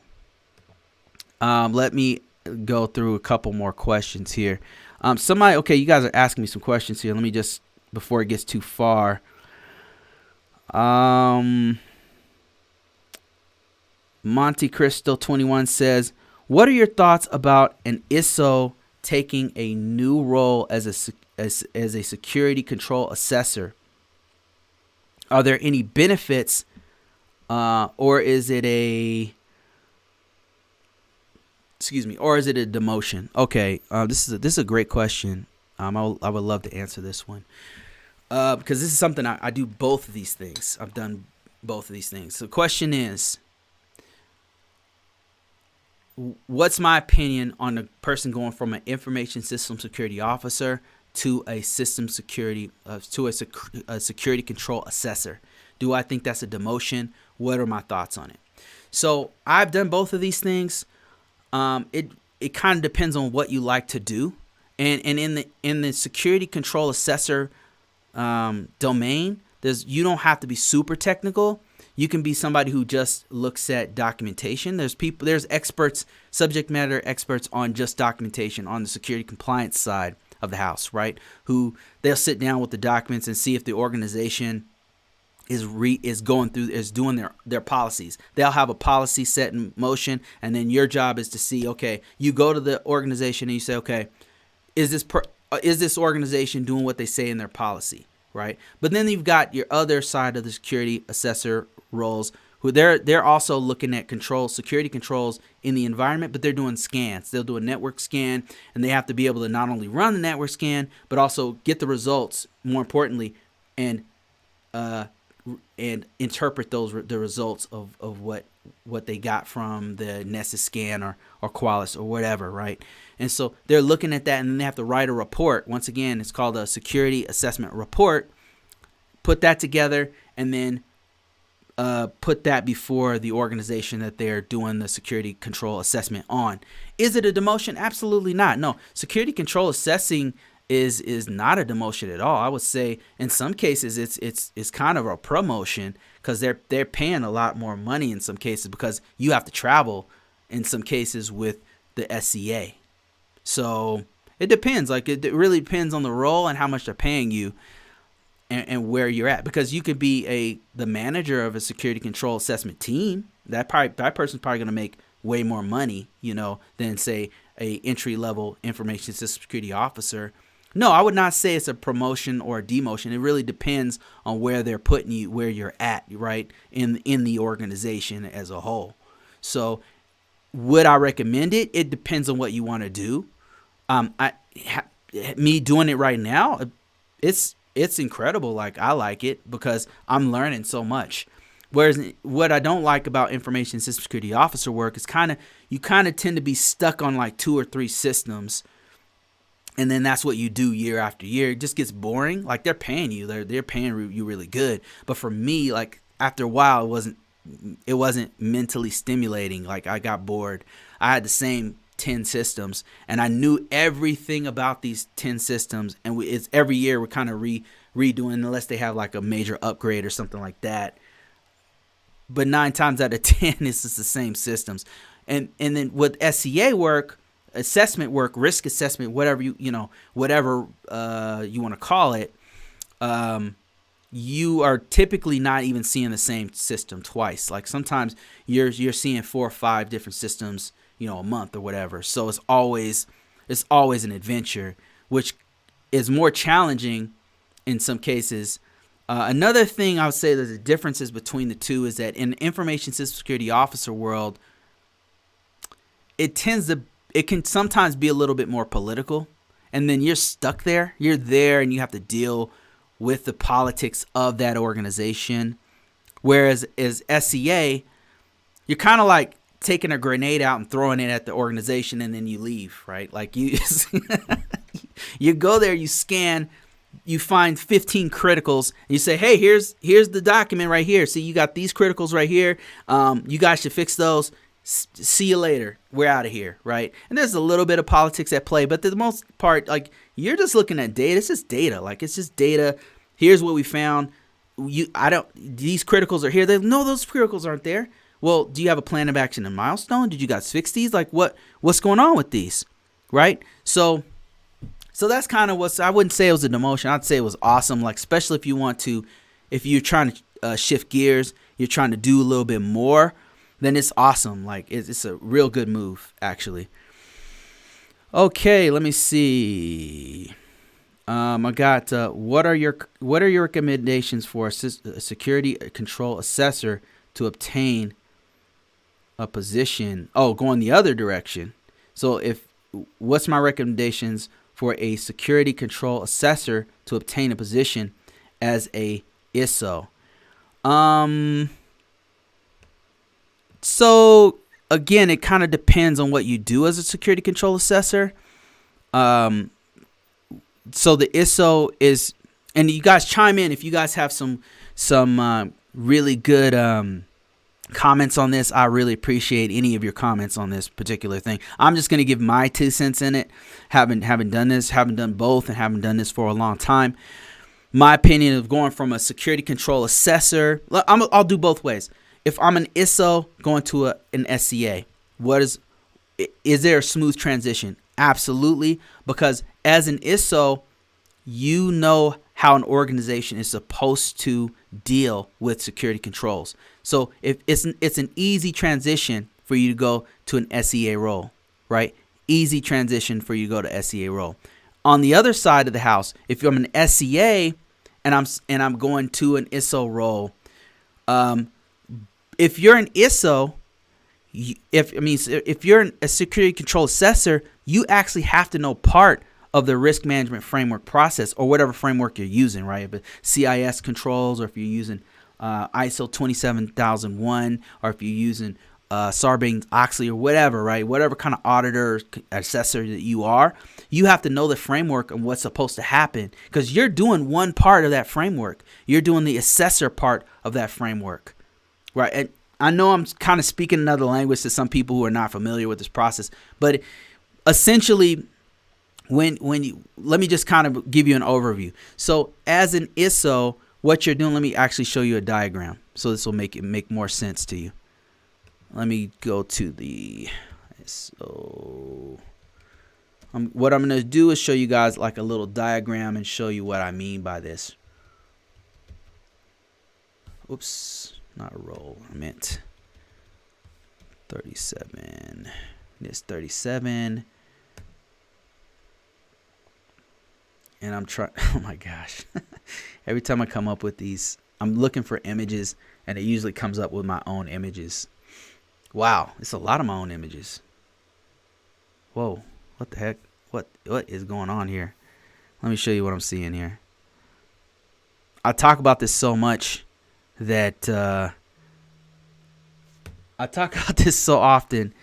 Let me go through a couple more questions here. Okay, you guys are asking me some questions here. Let me just, before it gets too far. Monte Cristo 21 says, what are your thoughts about an ISSO taking a new role as a security control assessor? Are there any benefits, or is it a demotion? Okay, this is a great question. I would love to answer this one because this is something I do both of these things. I've done both of these things. So the question is, what's my opinion on a person going from an information system security officer to a system security to a security control assessor? Do I think that's a demotion? What are my thoughts on it? So I've done both of these things. It kind of depends on what you like to do, and in the security control assessor domain, you don't have to be super technical. You can be somebody who just looks at documentation. There's experts, subject matter experts on just documentation on the security compliance side of the house, right? Who they'll sit down with the documents and see if the organization is doing their policies. They'll have a policy set in motion, and then your job is to see, okay, you go to the organization and you say, okay, is this organization doing what they say in their policy, right? But then you've got your other side of the security assessor roles who they're also looking at security controls in the environment, but they're doing scans. They'll do a network scan, and they have to be able to not only run the network scan, but also get the results, more importantly, and interpret the results of what they got from the Nessus scan or Qualys or whatever, right? And so they're looking at that, and then they have to write a report. Once again, it's called a security assessment report. Put that together, and then put that before the organization that they're doing the security control assessment on. Is it a demotion? Absolutely not. No, security control assessing is not a demotion at all. I would say in some cases it's kind of a promotion, because they're paying a lot more money in some cases, because you have to travel in some cases with the SCA. So it depends. Like it really depends on the role and how much they're paying you, and where you're at, because you could be the manager of a security control assessment team. That person's probably going to make way more money, than say a entry level information system security officer. No, I would not say it's a promotion or a demotion. It really depends on where they're putting you, where you're at, right, in the organization as a whole. So would I recommend it? It depends on what you want to do. Me doing it right now, it's incredible. Like, I like it because I'm learning so much. Whereas what I don't like about information system security officer work is you kind of tend to be stuck on like 2 or 3 systems, and then that's what you do year after year. It just gets boring. Like, they're paying you, they're paying you really good, but for me, like, after a while, it wasn't mentally stimulating. Like, I got bored. I had the same 10 systems, and I knew everything about these 10 systems, and it's every year we're kind of redoing, unless they have like a major upgrade or something like that. But 9 times out of 10, it's just the same systems. And then with SCA work, assessment work, risk assessment, whatever you want to call it, you are typically not even seeing the same system twice. Like, sometimes you're seeing 4 or 5 different systems, a month or whatever. So it's always an adventure, which is more challenging in some cases. Another thing I would say that the differences between the two is that in the information system security officer world, it can sometimes be a little bit more political, and then you're stuck there. You're there, and you have to deal with the politics of that organization. Whereas as SCA, you're kind of like taking a grenade out and throwing it at the organization, and then you leave, right? Like, you go there, you scan, you find 15 criticals, and you say, hey, here's the document right here. See, you got these criticals right here. You guys should fix those. See you later. We're out of here, right? And there's a little bit of politics at play, but for the most part, like, you're just looking at data. It's just data. Like, it's just data. Here's what we found. These criticals are here. No, those criticals aren't there. Well, do you have a plan of action and milestone? Did you guys fix these? Like, what's going on with these, right? So that's kind of I wouldn't say it was a demotion. I'd say it was awesome. Like, especially if you're trying to shift gears, you're trying to do a little bit more, then it's awesome. Like, it's a real good move, actually. Okay, let me see. I got what are your recommendations for a security control assessor to obtain a position? Oh, going the other direction. So what's my recommendations for a security control assessor to obtain a position as a ISSO? So again, it kind of depends on what you do as a security control assessor. So the ISSO is, and you guys chime in if you guys have some really good comments on this. I really appreciate any of your comments on this particular thing. I'm just going to give my 2 cents in it. Haven't done both, and haven't done this for a long time. My opinion of going from a security control assessor, I'll do both ways. If I'm an ISSO going to an SCA, is there a smooth transition? Absolutely, because as an ISSO, you know how an organization is supposed to deal with security controls. So if it's an easy transition for you to go to an SEA role, right? Easy transition for you to go to SEA role. On the other side of the house, if I'm an SCA and I'm going to an ISSO role, if you're an ISSO, if you're a security control assessor, you actually have to know part of the risk management framework process, or whatever framework you're using, right? But CIS controls, or if you're using ISO 27001, or if you're using Sarbanes-Oxley or whatever, right? Whatever kind of auditor or assessor that you are, you have to know the framework and what's supposed to happen, because you're doing one part of that framework. You're doing the assessor part of that framework, right? And I know I'm kind of speaking another language to some people who are not familiar with this process, but essentially, when you, let me just kind of give you an overview. So as an ISSO, what you're doing, let me actually show you a diagram, so this will make more sense to you. Let me go to the ISSO. What I'm going to do is show you guys like a little diagram and show you what I mean by this. Oops, not a roll. I meant 37. NIST 37. And I'm trying, oh my gosh. Every time I come up with these, I'm looking for images, and it usually comes up with my own images. Wow, it's a lot of my own images. Whoa, what the heck? What is going on here? Let me show you what I'm seeing here. I talk about this so much that I talk about this so often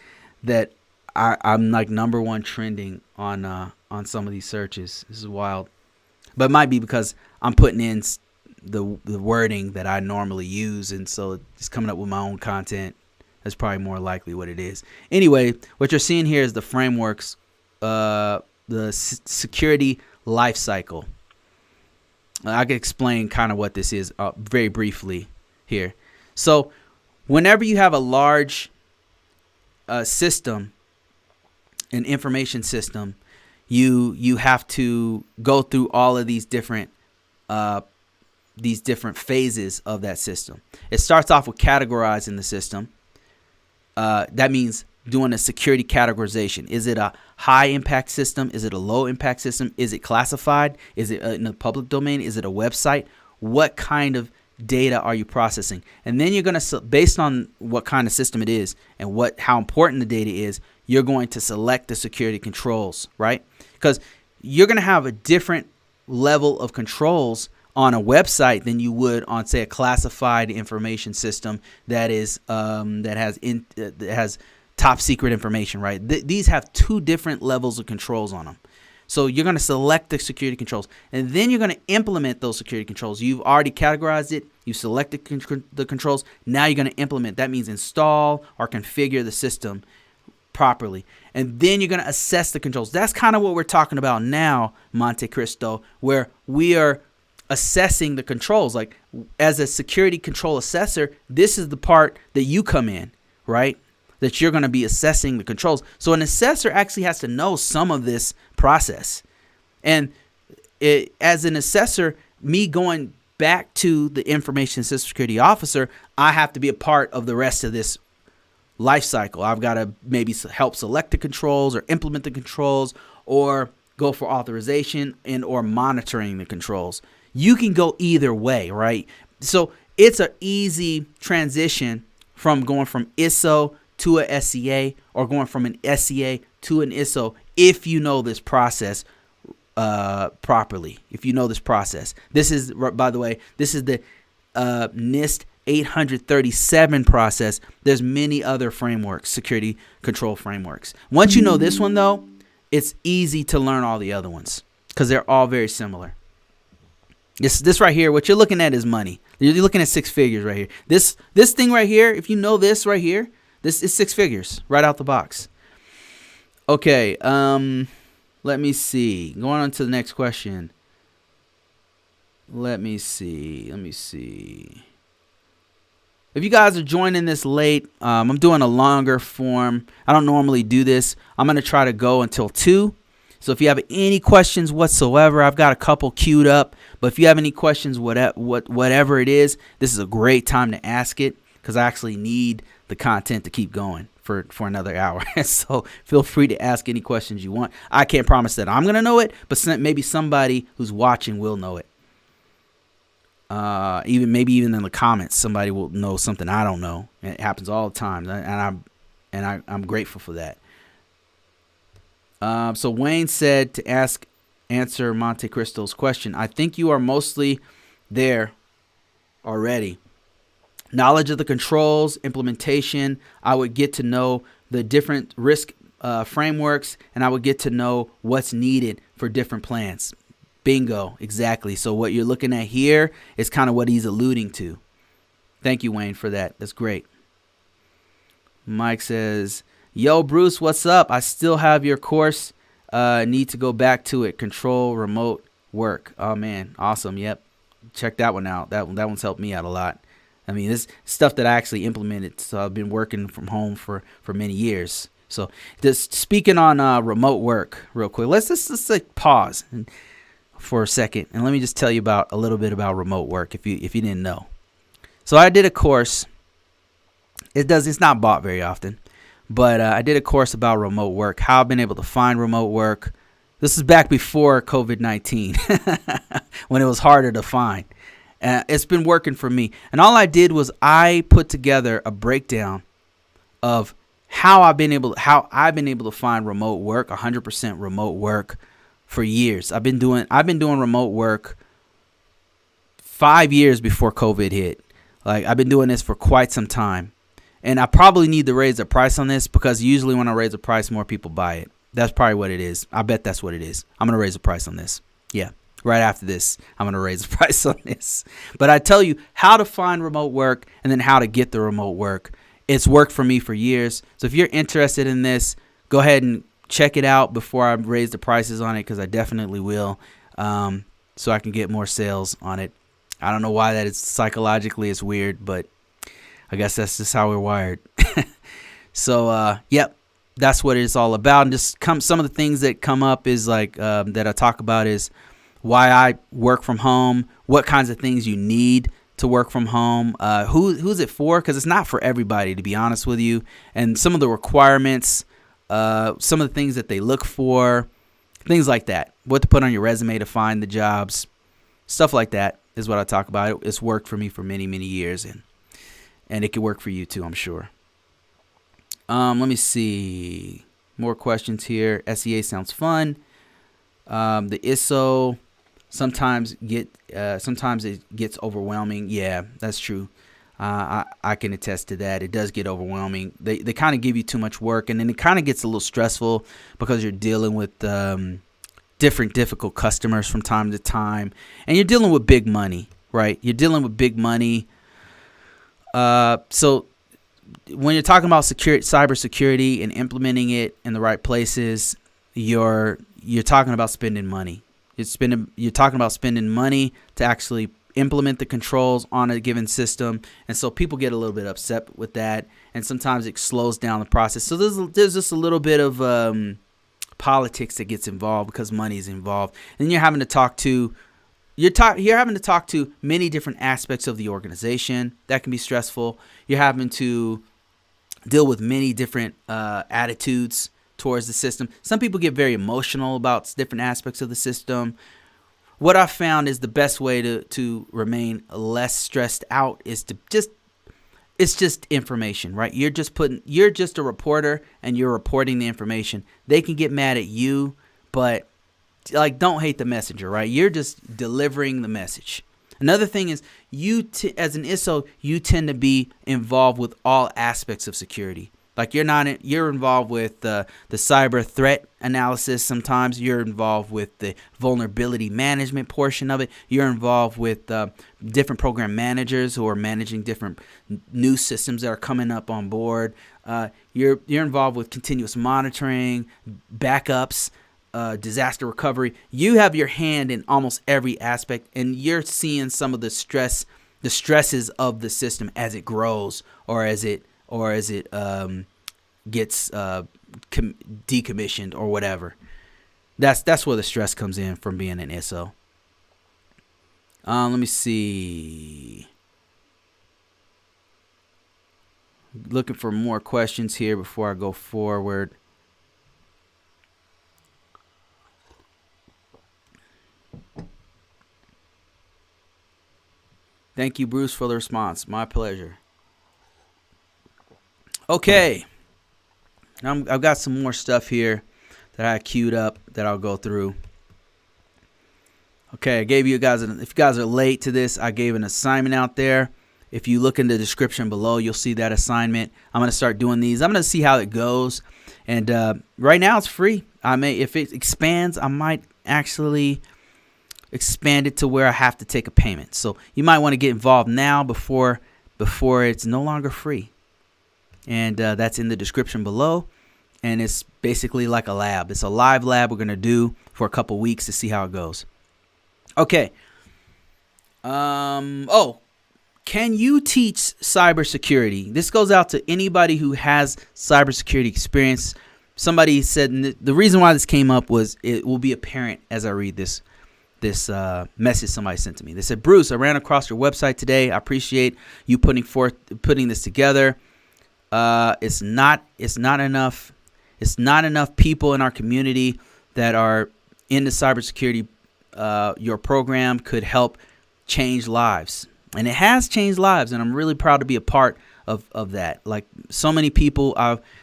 that I'm like #1 trending on some of these searches. This is wild, but it might be because I'm putting in the wording that I normally use, and so it's coming up with my own content. That's probably more likely what it is. Anyway, what you're seeing here is the frameworks, the security life cycle. I can explain kind of what this is very briefly here. So whenever you have a large system, an information system, you have to go through all of these different phases of that system. It starts off with categorizing the system. That means doing a security categorization. Is it a high impact system? Is it a low impact system? Is it classified? Is it in the public domain? Is it a website? What kind of data are you processing? And then you're going to, based on what kind of system it is and how important the data is, you're going to select the security controls, right? Because you're going to have a different level of controls on a website than you would on, say, a classified information system that is that has top secret information, right? These have two different levels of controls on them. So you're going to select the security controls, and then you're going to implement those security controls. You've already categorized it. You selected the controls. Now you're going to implement. That means install or configure the system properly. And then you're going to assess the controls. That's kind of what we're talking about now, Monte Cristo, where we are assessing the controls. Like, as a security control assessor, this is the part that you come in, right? That you're going to be assessing the controls. So an assessor actually has to know some of this process. And as an assessor, me going back to the information system security officer, I have to be a part of the rest of this life cycle. I've got to maybe help select the controls or implement the controls, or go for authorization and or monitoring the controls. You can go either way, right? So it's an easy transition from going from ISSO to a SCA, or going from an SCA to an ISSO, if you know this process properly. If you know this process. This is, by the way, this is the NIST 837 process. There's many other frameworks, security control frameworks. Once you know this one, though, it's easy to learn all the other ones, because they're all very similar. This right here, what you're looking at is money. You're looking at 6 figures right here. This thing right here, if you know this right here, this is 6 figures right out the box. Okay, let me see. Going on to the next question. Let me see. If you guys are joining this late, I'm doing a longer form. I don't normally do this. I'm going to try to go until 2. So if you have any questions whatsoever, I've got a couple queued up. But if you have any questions, whatever it is, this is a great time to ask it, because I actually need the content to keep going for another hour. So feel free to ask any questions you want. I can't promise that I'm going to know it, but maybe somebody who's watching will know it. Even in the comments, somebody will know something I don't know. It happens all the time, and I'm grateful for that. So Wayne said to answer Monte Cristo's question. I think you are mostly there already. Knowledge of the controls, implementation. I would get to know the different risk frameworks, and I would get to know what's needed for different plans. Bingo, exactly. So what you're looking at here is kind of what he's alluding to. Thank you, Wayne, for that. That's great. Mike says, yo, Bruce, what's up? I still have your course. Need to go back to it. Control remote work. Oh, man. Awesome. Yep. Check that one out. That one's helped me out a lot. I mean, this stuff that I actually implemented. So I've been working from home for many years. So just speaking on remote work real quick, let's like pause for a second. And let me just tell you a little bit about remote work if you didn't know. So I did a course. It's not bought very often, but I did a course about remote work, how I've been able to find remote work. This is back before COVID-19 when it was harder to find. It's been working for me. And all I did was I put together a breakdown of how I've been able to find remote work, 100% remote work for years. I've been doing remote work 5 years before COVID hit. Like, I've been doing this for quite some time. And I probably need to raise the price on this because usually when I raise the price, more people buy it. That's probably what it is. I bet that's what it is. I'm going to raise the price on this. Yeah. Right after this, I'm going to raise the price on this. But I tell you how to find remote work and then how to get the remote work. It's worked for me for years. So if you're interested in this, go ahead and check it out before I raise the prices on it, because I definitely will, so I can get more sales on it. I don't know why that is psychologically. It's weird, but I guess that's just how we're wired. So, yep, that's what it's all about. And just some of the things that come up is like that I talk about is why I work from home, what kinds of things you need to work from home, who's it for? Because it's not for everybody, to be honest with you. And some of the requirements, some of the things that they look for, things like that. What to put on your resume to find the jobs, stuff like that is what I talk about. It's worked for me for many, many years, and it could work for you too, I'm sure. Let me see. More questions here. SEA sounds fun. The ISSO sometimes it gets overwhelming. Yeah, that's true. I can attest to that. It does get overwhelming. They kind of give you too much work, and then it kind of gets a little stressful because you're dealing with different difficult customers from time to time, and you're dealing with big money, right? You're dealing with big money. So when you're talking about cybersecurity and implementing it in the right places, you're talking about spending money. You're talking about spending money to actually implement the controls on a given system, and so people get a little bit upset with that, and sometimes it slows down the process. So there's just a little bit of politics that gets involved because money is involved, and you're having to talk to many different aspects of the organization. That can be stressful. You're having to deal with many different attitudes towards the system. Some people get very emotional about different aspects of the system. What I found is the best way to remain less stressed out is it's just information, right? You're just a reporter and you're reporting the information. They can get mad at you, but like, don't hate the messenger, right? You're just delivering the message. Another thing is as an ISSO, you tend to be involved with all aspects of security. Like, you're involved with the cyber threat analysis. Sometimes you're involved with the vulnerability management portion of it. You're involved with different program managers who are managing different new systems that are coming up on board. You're involved with continuous monitoring, backups, disaster recovery. You have your hand in almost every aspect, and you're seeing some of the stresses of the system as it grows or as it gets decommissioned or whatever. That's where the stress comes in from being an ISSO. Let me see. Looking for more questions here before I go forward. Thank you, Bruce, for the response. My pleasure. Okay. I've got some more stuff here that I queued up that I'll go through. Okay, I gave you guys, if you guys are late to this, I gave an assignment out there. If you look in the description below, you'll see that assignment. I'm going to start doing these. I'm going to see how it goes. And right now it's free. If it expands, I might actually expand it to where I have to take a payment. So you might want to get involved now before it's no longer free. And that's in the description below. And it's basically like a lab. It's a live lab we're going to do for a couple weeks to see how it goes. Okay. Can you teach cybersecurity? This goes out to anybody who has cybersecurity experience. Somebody said, and the reason why this came up was it will be apparent as I read this message somebody sent to me. They said, Bruce, I ran across your website today. I appreciate you putting this together. It's not enough. It's not enough people in our community that are into cybersecurity. Your program could help change lives. And it has changed lives, and I'm really proud to be a part of that. Like so many people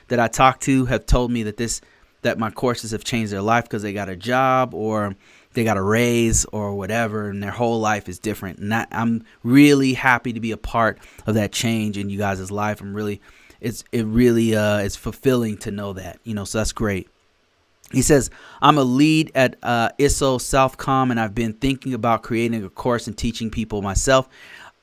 that I talk to have told me that my courses have changed their life because they got a job or they got a raise or whatever, and their whole life is different. And I'm really happy to be a part of that change in you guys' life. It really is fulfilling to know that, so that's great. He says, I'm a lead at ISSO Southcom, and I've been thinking about creating a course and teaching people myself.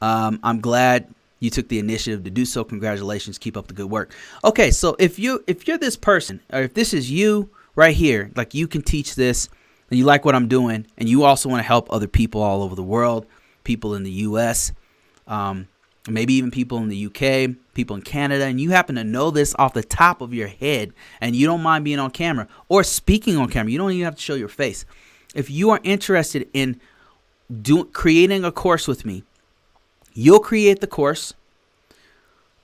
I'm glad you took the initiative to do so. Congratulations. Keep up the good work. Okay, so if you're this person, or if this is you right here, like you can teach this and you like what I'm doing, and you also want to help other people all over the world, people in the U.S., maybe even people in the UK, people in Canada, and you happen to know this off the top of your head, and you don't mind being on camera or speaking on camera. You don't even have to show your face. If you are interested in creating a course with me, you'll create the course.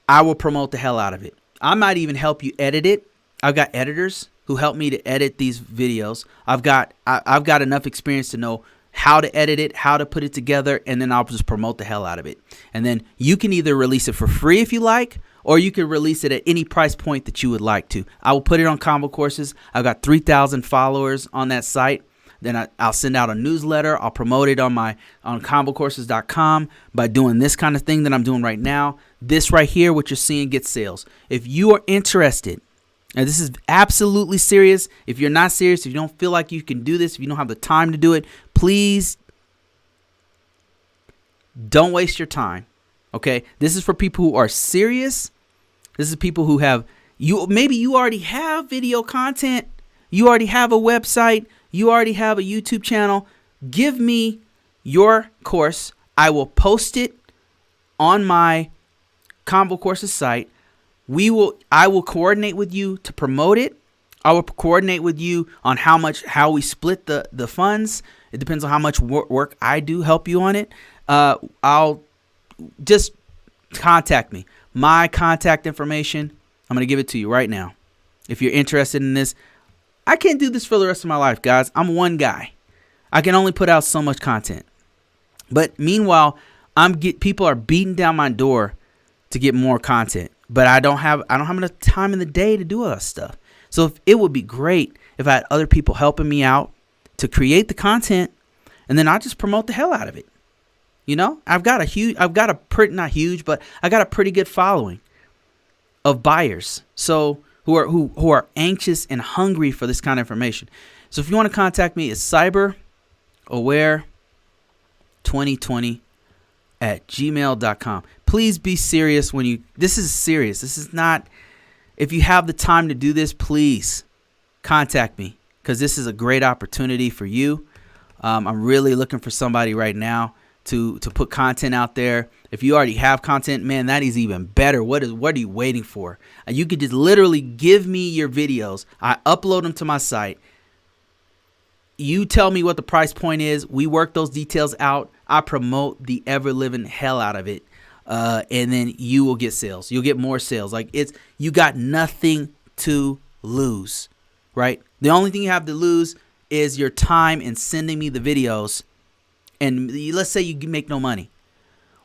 I will promote the hell out of it. I might even help you edit it. I've got editors who help me to edit these videos. I've got enough experience to know how to edit it, how to put it together, and then I'll just promote the hell out of it. And then you can either release it for free if you like, or you can release it at any price point that you would like to. I will put it on ConvoCourses. I've got 3,000 followers on that site. Then I'll send out a newsletter. I'll promote it on ConvoCourses.com by doing this kind of thing that I'm doing right now. This right here, what you're seeing, gets sales. If you are interested, and this is absolutely serious. If you're not serious, if you don't feel like you can do this, if you don't have the time to do it, please don't waste your time. Okay? This is for people who are serious. This is people who maybe you already have video content. You already have a website. You already have a YouTube channel. Give me your course. I will post it on my ConvoCourses site. I will coordinate with you to promote it. I will coordinate with you on how we split the funds. It depends on how much work I do help you on it. I'll just contact me. My contact information, I'm going to give it to you right now. If you're interested in this, I can't do this for the rest of my life, guys. I'm one guy. I can only put out so much content. But meanwhile, people are beating down my door to get more content. But I don't have enough time in the day to do all that stuff. So it would be great if I had other people helping me out to create the content, and then I just promote the hell out of it. I've got a pretty good following of buyers. So who are anxious and hungry for this kind of information. So if you want to contact me, it's cyberaware2020@gmail.com. Please be serious this is serious. This is not, if you have the time to do this, please contact me, because this is a great opportunity for you. I'm really looking for somebody right now to put content out there. If you already have content, man, that is even better. What are you waiting for? You could just literally give me your videos. I upload them to my site. You tell me what the price point is. We work those details out. I promote the ever living hell out of it. And then you will get sales. You'll get more sales. You got nothing to lose, right? The only thing you have to lose is your time in sending me the videos. And let's say you make no money.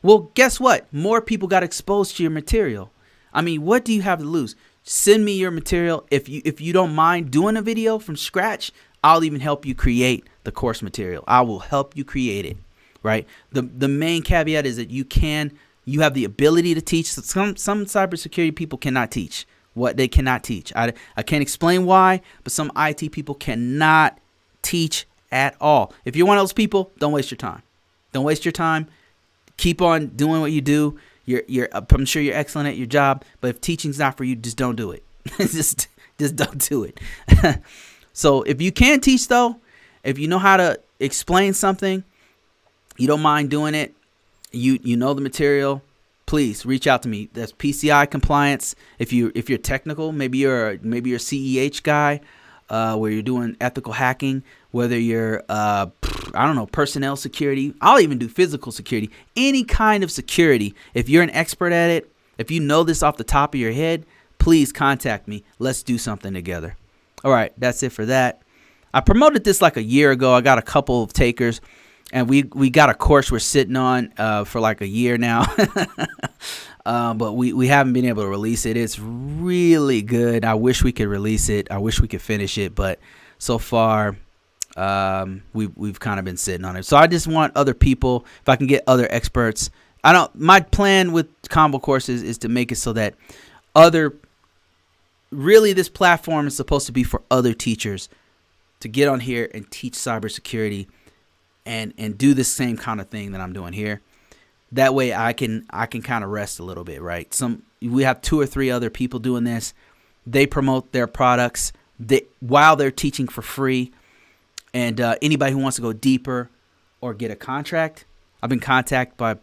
Well, guess what? More people got exposed to your material. I mean, what do you have to lose? Send me your material. If you don't mind doing a video from scratch, I'll even help you create the course material. I will help you create it, right? The main caveat is that you have the ability to teach. Some cybersecurity people cannot teach what they cannot teach. I can't explain why, but some IT people cannot teach at all. If you're one of those people, don't waste your time. Don't waste your time. Keep on doing what you do. I'm sure you're excellent at your job, but if teaching's not for you, just don't do it. just don't do it. So if you can teach though, if you know how to explain something, you don't mind doing it, you know the material, please reach out to me. That's PCI compliance. If you're technical, maybe you're a CEH guy, where you're doing ethical hacking, whether you're personnel security. I'll even do physical security. Any kind of security. If you're an expert at it, if you know this off the top of your head, please contact me. Let's do something together. All right, that's it for that. I promoted this like a year ago. I got a couple of takers, and we got a course we're sitting on for like a year now. But we haven't been able to release it. It's really good. I wish we could release it. I wish we could finish it, but so far we've kind of been sitting on it. So I just want other people, if I can get other experts. My plan with ConvoCourses is to make it so that really this platform is supposed to be for other teachers to get on here and teach cybersecurity and do the same kind of thing that I'm doing here. That way I can kind of rest a little bit, right? We have 2 or 3 other people doing this. They promote their products while they're teaching for free. And anybody who wants to go deeper or get a contract, I've been contacted by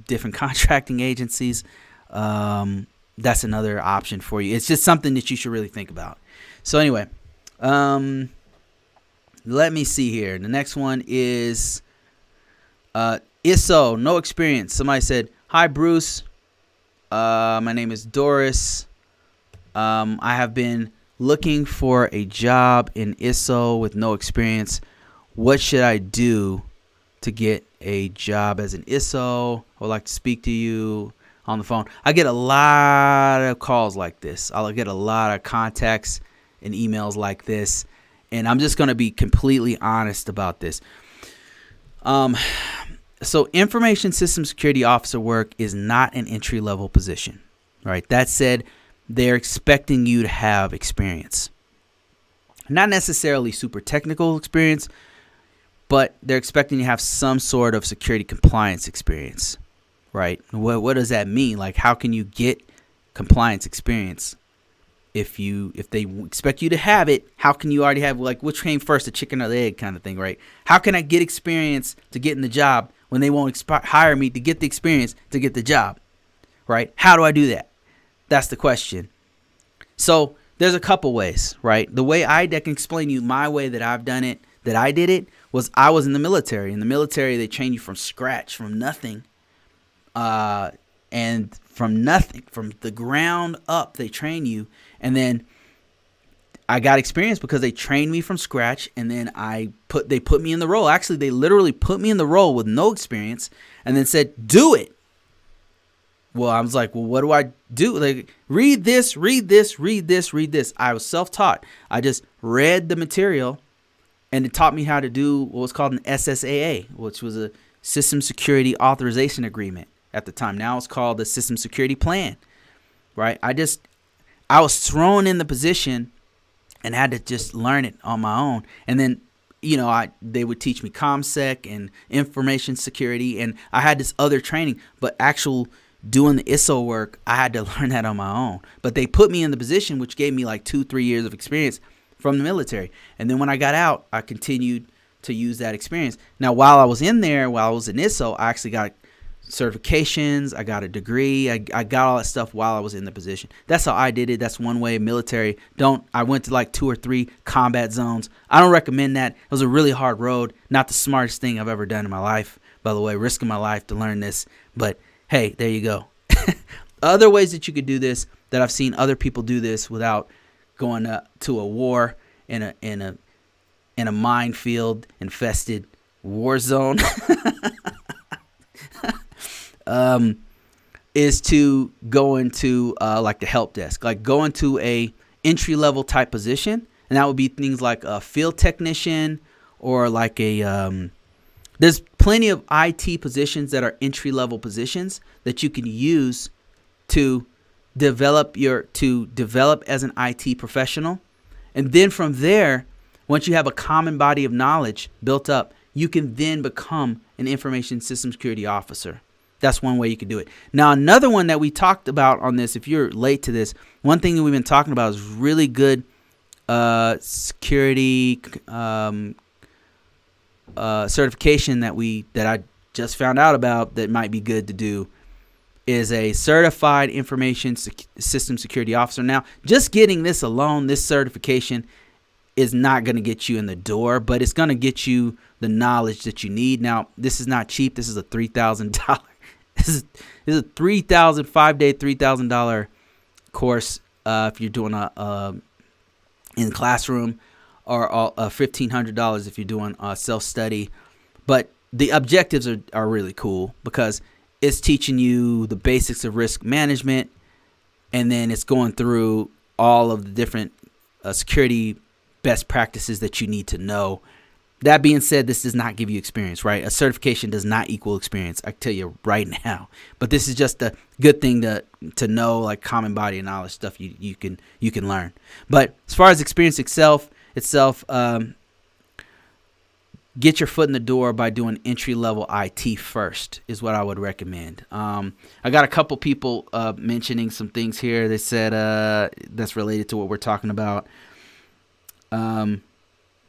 different contracting agencies. That's another option for you. It's just something that you should really think about. So anyway, let me see here. The next one is ISSO, no experience. Somebody said, "Hi, Bruce. My name is Doris. I have been looking for a job in ISSO with no experience. What should I do to get a job as an ISSO? I would like to speak to you on the phone." I get a lot of calls like this. I'll get a lot of contacts and emails like this. And I'm just going to be completely honest about this. So information system security officer work is not an entry-level position, right? That said, they're expecting you to have experience. Not necessarily super technical experience, but they're expecting you to have some sort of security compliance experience, right? What does that mean? Like, how can you get compliance experience? If they expect you to have it, how can you already have, like, which came first, the chicken or the egg kind of thing, right? How can I get experience to get in the job when they won't hire me to get the experience to get the job, right? How do I do that? That's the question. So there's a couple ways, right? The way I can explain to you my way that I've done it, that I did it, was I was in the military. In the military, they train you from scratch, from nothing. And from nothing, from the ground up, they train you. And then I got experience because they trained me from scratch. And then they put me in the role. Actually, they literally put me in the role with no experience and then said, "Do it." Well, I was like, well, what do I do? Like, read this, read this, read this, read this. I was self-taught. I just read the material, and it taught me how to do what was called an SSAA, which was a System Security Authorization Agreement at the time. Now it's called the System Security Plan, right? I was thrown in the position and had to just learn it on my own. And then, they would teach me ComSec and information security, and I had this other training, but doing the ISSO work, I had to learn that on my own. But they put me in the position, which gave me like 2-3 years of experience from the military. And then when I got out, I continued to use that experience. Now, while I was in ISSO, I actually got certifications. I got a degree. I got all that stuff while I was in the position. That's how I did it. That's one way. Military. I went to like 2 or 3 combat zones. I don't recommend that. It was a really hard road. Not the smartest thing I've ever done in my life, by the way, risking my life to learn this. But hey, there you go. Other ways that you could do this, that I've seen other people do this without going to a war in a minefield infested war zone. is to go into like the help desk, like go into a entry level type position, and that would be things like a field technician or like a there's plenty of IT positions that are entry level positions that you can use to develop as an IT professional. And then from there, once you have a common body of knowledge built up, you can then become an information system security officer. That's one way you can do it. Now, another one that we talked about on this, if you're late to this, one thing that we've been talking about is really good security certification that I just found out about that might be good to do is a certified information system security officer. Now, just getting this alone, this certification is not going to get you in the door, but it's going to get you the knowledge that you need. Now, this is not cheap. This is a $3,000. This is a 5-day $3,000 course if you're doing a in classroom, or $1,500 if you're doing self-study. But the objectives are really cool because it's teaching you the basics of risk management, and then it's going through all of the different security best practices that you need to know. That being said, this does not give you experience, right? A certification does not equal experience. I tell you right now. But this is just a good thing to know, like common body of knowledge stuff you can learn. But as far as experience itself, get your foot in the door by doing entry-level IT first is what I would recommend. I got a couple people mentioning some things here. They said that's related to what we're talking about.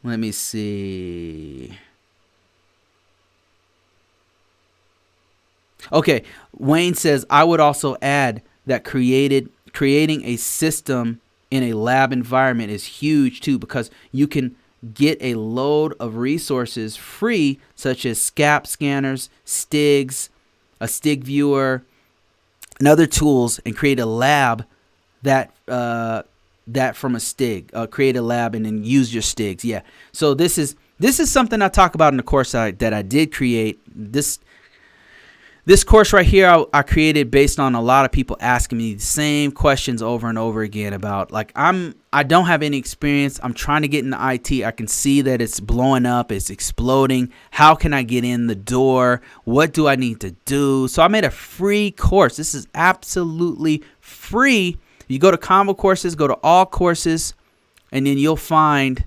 Let me see. Okay, Wayne says, I would also add that creating a system in a lab environment is huge too, because you can get a load of resources free, such as SCAP scanners, STIGs, a STIG viewer, and other tools, and create a lab that from a STIG. Create a lab and then use your STIGs. Yeah. So this is something I talk about in the course that I did create. This course right here I created based on a lot of people asking me the same questions over and over again about, like, I don't have any experience. I'm trying to get into IT. I can see that it's blowing up. It's exploding. How can I get in the door? What do I need to do? So I made a free course. This is absolutely free. You go to ConvoCourses, go to all courses, and then you'll find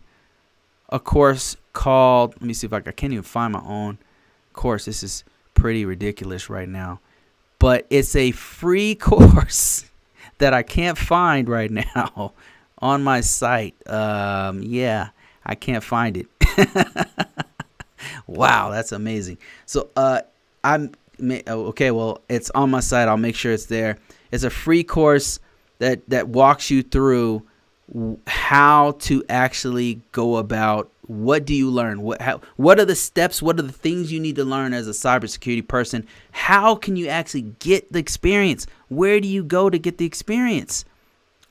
a course called, let me see if I can't even find my own course. This is pretty ridiculous right now, but it's a free course that I can't find right now on my site. Yeah, I can't find it. Wow, that's amazing. So okay, well, it's on my site. I'll make sure it's there. It's a free course that walks you through how to actually go about, what do you learn? What are the steps? What are the things you need to learn as a cybersecurity person? How can you actually get the experience? Where do you go to get the experience?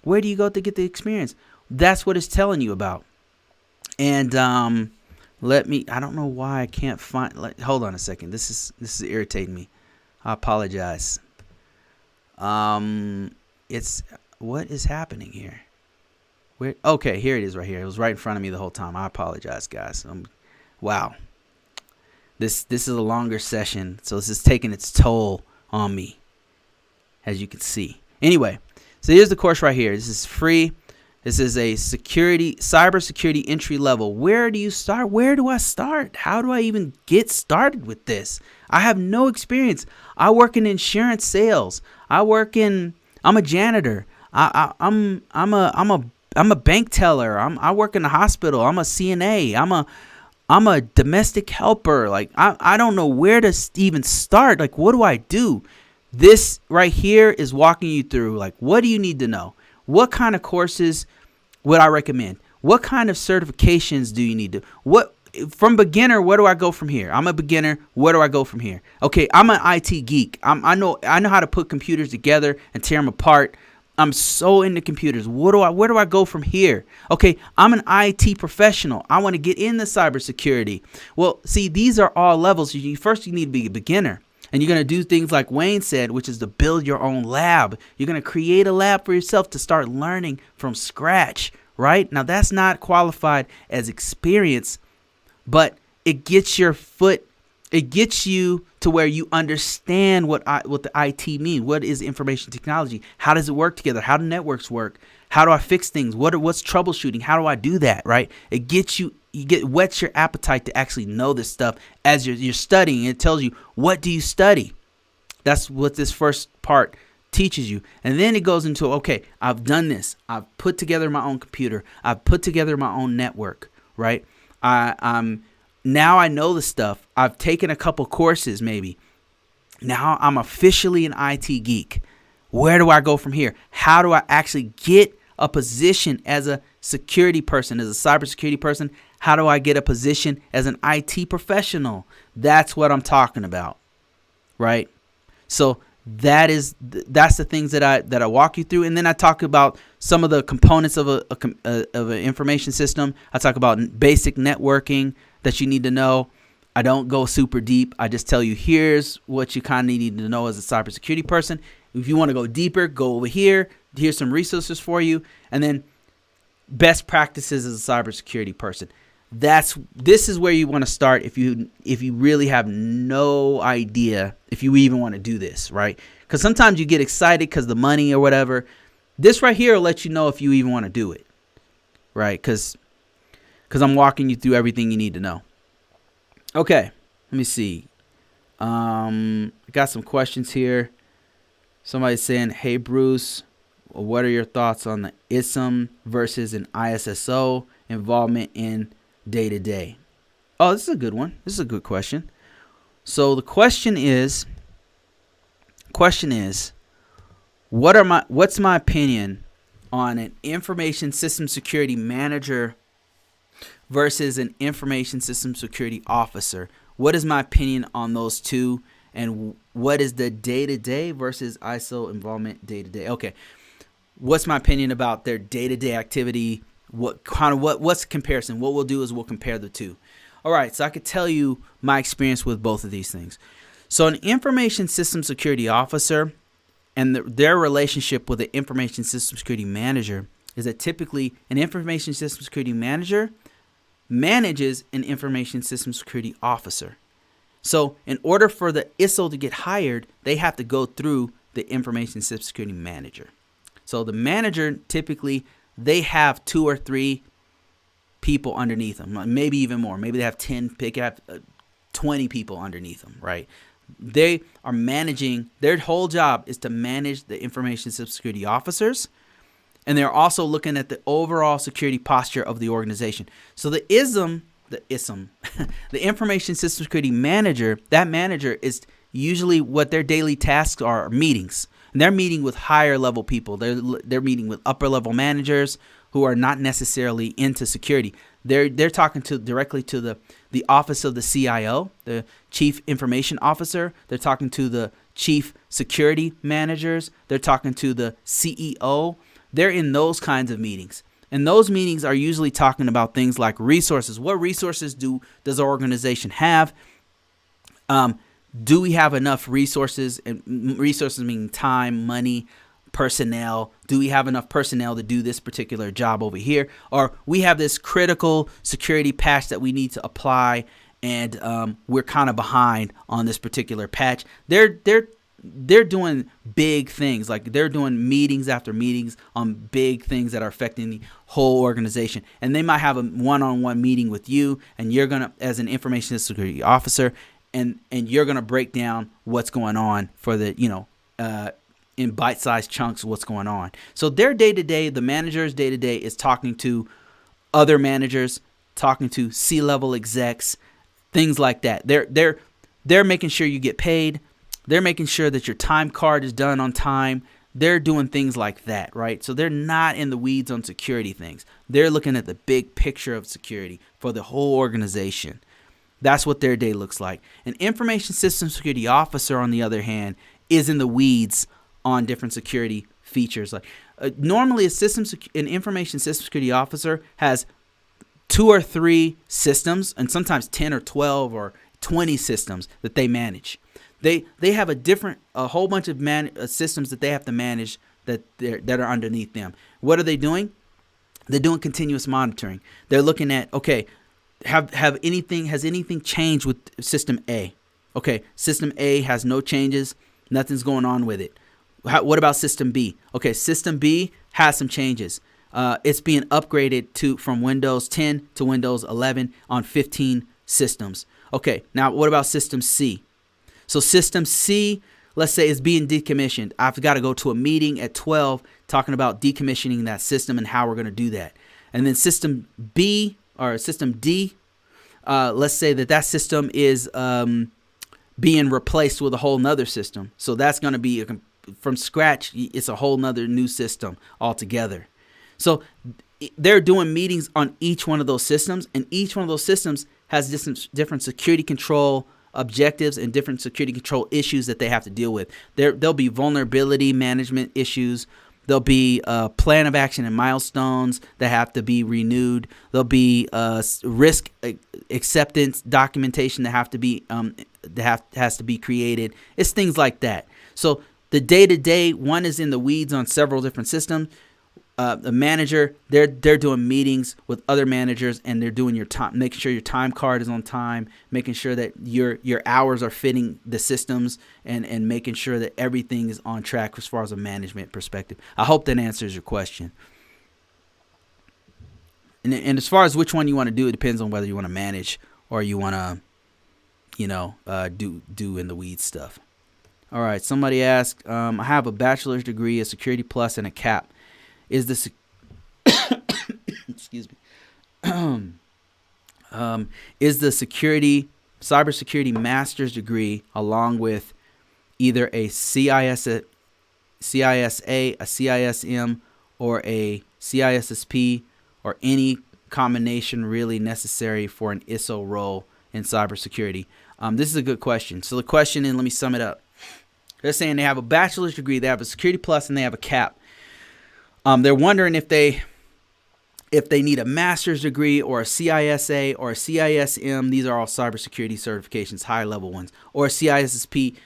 Where do you go to get the experience? That's what it's telling you about. And I don't know why I can't find, hold on a second. This is irritating me. I apologize. What is happening here? Okay, here it is right here. It was right in front of me the whole time. I apologize, guys. Wow. This is a longer session, so this is taking its toll on me, as you can see. Anyway, so here's the course right here. This is free. This is a cybersecurity entry level. Where do you start? Where do I start? How do I even get started with this? I have no experience. I work in insurance sales. I'm a janitor. I'm a bank teller. I work in the hospital. I'm a CNA. I'm a domestic helper. Like, I don't know where to even start. Like, what do I do? This right here is walking you through, like, what do you need to know? What kind of courses would I recommend? What kind of certifications do you need to? From beginner, where do I go from here? I'm a beginner. Where do I go from here? Okay, I'm an IT geek. I know how to put computers together and tear them apart. I'm so into computers. Where do I go from here? Okay, I'm an IT professional. I want to get into cybersecurity. Well, see, these are all levels. First, you need to be a beginner. And you're going to do things like Wayne said, which is to build your own lab. You're going to create a lab for yourself to start learning from scratch, right? Now, that's not qualified as experience, but it gets you to where you understand what the IT mean. What is information technology? How does it work together? How do networks work? How do I fix things? What's troubleshooting? How do I do that, right? It gets you, whets your appetite to actually know this stuff as you're studying. It tells you, what do you study? That's what this first part teaches you. And then it goes into, okay, I've done this. I've put together my own computer. I've put together my own network, right? Now I know the stuff. I've taken a couple courses maybe. Now I'm officially an IT geek. Where do I go from here? How do I actually get a position as a security person, as a cybersecurity person? How do I get a position as an IT professional? That's what I'm talking about, right? So that's the things that I walk you through, and then I talk about some of the components of an information system. I talk about basic networking that you need to know. I don't go super deep. I just tell you, here's what you kind of need to know as a cybersecurity person. If you want to go deeper, go over here. Here's some resources for you. And then best practices as a cybersecurity person. This is where you want to start if you really have no idea if you even want to do this, right? Because sometimes you get excited because the money or whatever. This right here will let you know if you even want to do it, right? Because I'm walking you through everything you need to know. Okay, let me see. I got some questions here. Somebody's saying, hey, Bruce, what are your thoughts on the ISSM versus an ISSO involvement in day-to-day? Oh, this is a good one. This is a good question. So the question is, what's my opinion on an information system security manager versus an information system security officer? What is my opinion on those two? And what is the day-to-day versus ISO involvement day-to-day? Okay, what's my opinion about their day-to-day activity? What's the comparison? What we'll do is we'll compare the two. All right, so I could tell you my experience with both of these things. So an information system security officer and their relationship with the information system security manager is that typically an information system security manager manages an information system security officer. So in order for the ISSO to get hired, they have to go through the information system security manager. So the manager, typically, they have 2 or 3 people underneath them, maybe even more. Maybe they have 10, 20 people underneath them, right? They are managing, their whole job is to manage the information system security officers, and they're also looking at the overall security posture of the organization. So the ISSM, the information system security manager, that manager is usually what their daily tasks are meetings. And they're meeting with higher level people. They're meeting with upper level managers who are not necessarily into security. They're talking directly to the office of the CIO, the Chief Information Officer. They're talking to the Chief Security Managers. They're talking to the CEO. They're in those kinds of meetings. And those meetings are usually talking about things like resources. What resources does our organization have? Do we have enough resources? And resources meaning time, money, personnel. Do we have enough personnel to do this particular job over here? Or we have this critical security patch that we need to apply, and we're kind of behind on this particular patch. They're doing big things, like they're doing meetings after meetings on big things that are affecting the whole organization. And they might have a one-on-one meeting with you, and you're going to, as an information security officer, and you're going to break down what's going on for the, in bite-sized chunks, what's going on. So their day-to-day, the manager's day-to-day is talking to other managers, talking to C-level execs, things like that. They're making sure you get paid. They're making sure that your time card is done on time. They're doing things like that, right? So they're not in the weeds on security things. They're looking at the big picture of security for the whole organization. That's what their day looks like. An information system security officer, on the other hand, is in the weeds on different security features. Like normally, an information system security officer has 2 or 3 systems, and sometimes 10 or 12 or 20 systems that they manage. They have a whole bunch of systems that they have to manage that are underneath them. What are they doing? They're doing continuous monitoring. They're looking at, okay, has anything changed with system A? Okay, system A has no changes, nothing's going on with it. What about system B? Okay, system B has some changes. It's being upgraded from Windows 10 to Windows 11 on 15 systems. Okay, now what about system C? So system C, let's say, is being decommissioned. I've got to go to a meeting at 12 talking about decommissioning that system and how we're going to do that. And then system B or system D, let's say that system is being replaced with a whole nother system. So that's going to be from scratch. It's a whole nother new system altogether. So they're doing meetings on each one of those systems, and each one of those systems has different security control objectives and different security control issues that they have to deal with. There'll be vulnerability management issues. There'll be plan of action and milestones that have to be renewed. There'll be risk acceptance documentation that has to be created. It's things like that. So the day-to-day, one is in the weeds on several different systems. The manager, they're doing meetings with other managers, and they're doing your time, making sure your time card is on time, making sure that your hours are fitting the systems, and making sure that everything is on track as far as a management perspective. I hope that answers your question. And as far as which one you want to do, it depends on whether you want to manage or you want to, do in the weeds stuff. All right. Somebody asked, I have a bachelor's degree, a security plus, and a cap. Is the excuse me? Is the cybersecurity master's degree along with either a CISSA, a CISSM, or a CISSP, or any combination really necessary for an ISSO role in cybersecurity? This is a good question. So the question, and let me sum it up. They're saying they have a bachelor's degree, they have a security plus, and they have a cap. They're wondering if they need a master's degree or a CISA or a CISM. These are all cybersecurity certifications, high level ones, or a CISSP,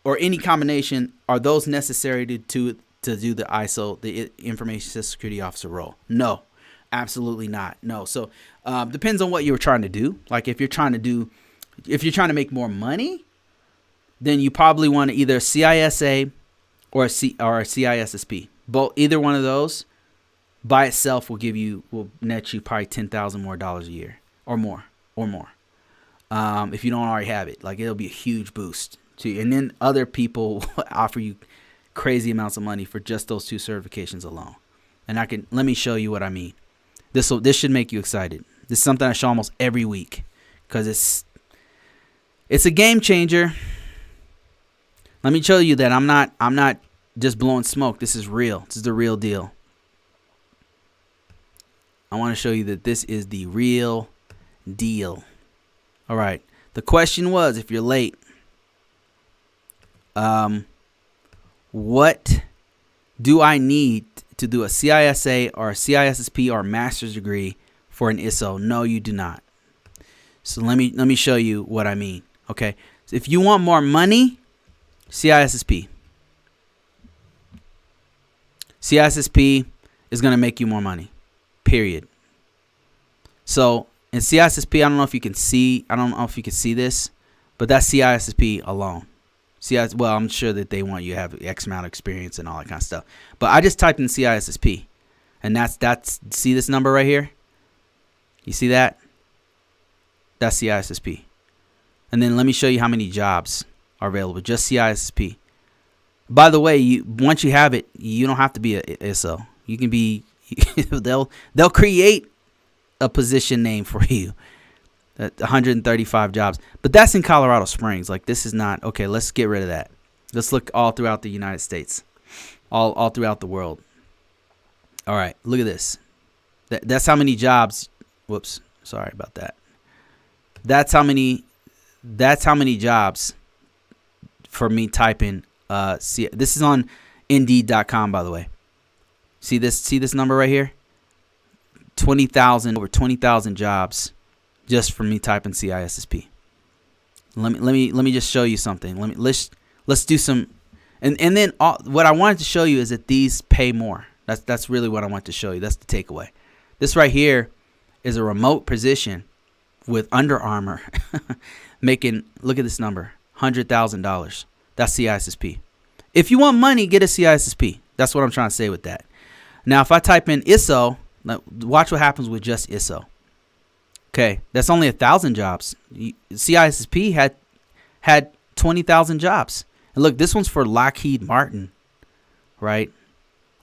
or any combination. Are those necessary to do the ISO, the Information Security Officer role? No, absolutely not. No. So depends on what you were trying to do. Like if you're trying to make more money, then you probably want either a CISA or a CISSP. Either one of those by itself will net you probably $10,000 more a year or more. If you don't already have it, like it'll be a huge boost to you. And then other people will offer you crazy amounts of money for just those two certifications alone. And let me show you what I mean. This should make you excited. This is something I show almost every week because it's a game changer. Let me show you that I'm not just blowing smoke. This is real. This is the real deal. I want to show you that this is the real deal. All right. The question was, if you're late, what do I need to do a CISA or a CISSP or a master's degree for an ISSO? No, you do not. So let me show you what I mean. Okay. So if you want more money, CISSP. CISSP is going to make you more money, period. So in CISSP, I don't know if you can see this, but that's CISSP alone. Well, I'm sure that they want you to have X amount of experience and all that kind of stuff. But I just typed in CISSP, and that's see this number right here? You see that? That's CISSP. And then let me show you how many jobs are available, just CISSP. By the way, once you have it, you don't have to be a ISSO. You can be. they'll create a position name for you. 135 jobs, but that's in Colorado Springs. Like this is not okay. Let's get rid of that. Let's look all throughout the United States, all throughout the world. All right, look at this. That's how many jobs. Whoops, sorry about that. That's how many jobs for me typing. This is on Indeed.com, by the way. See this number right here? 20,000, over 20,000 jobs just from me typing CISSP. Let me just show you something. Let's do some, and then what I wanted to show you is that these pay more. That's really what I want to show you. That's the takeaway. This right here is a remote position with Under Armour making, look at this number, $100,000. That's CISSP. If you want money, get a CISSP. That's what I'm trying to say with that. Now, if I type in ISSO, watch what happens with just ISSO. Okay, that's only 1,000 jobs. CISSP had 20,000 jobs. And look, this one's for Lockheed Martin, right?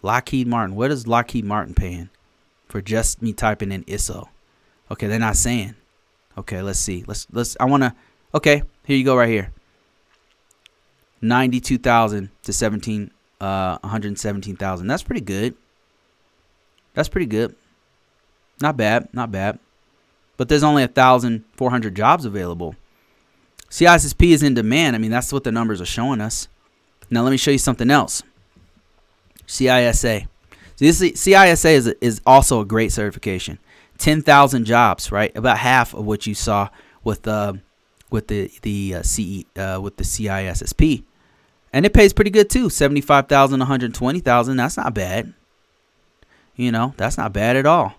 Lockheed Martin. What is Lockheed Martin paying for just me typing in ISSO? Okay, they're not saying. Okay, let's see. Okay, here you go right here. 92,000 to 117,000. That's pretty good. That's pretty good. Not bad, not bad. But there's only 1,400 jobs available. CISSP is in demand. I mean, that's what the numbers are showing us. Now, let me show you something else. CISSA. So CISSA is also a great certification. 10,000 jobs, right? About half of what you saw with the CISSP, and it pays pretty good too. 75,000, 120,000. That's not bad. You know, that's not bad at all.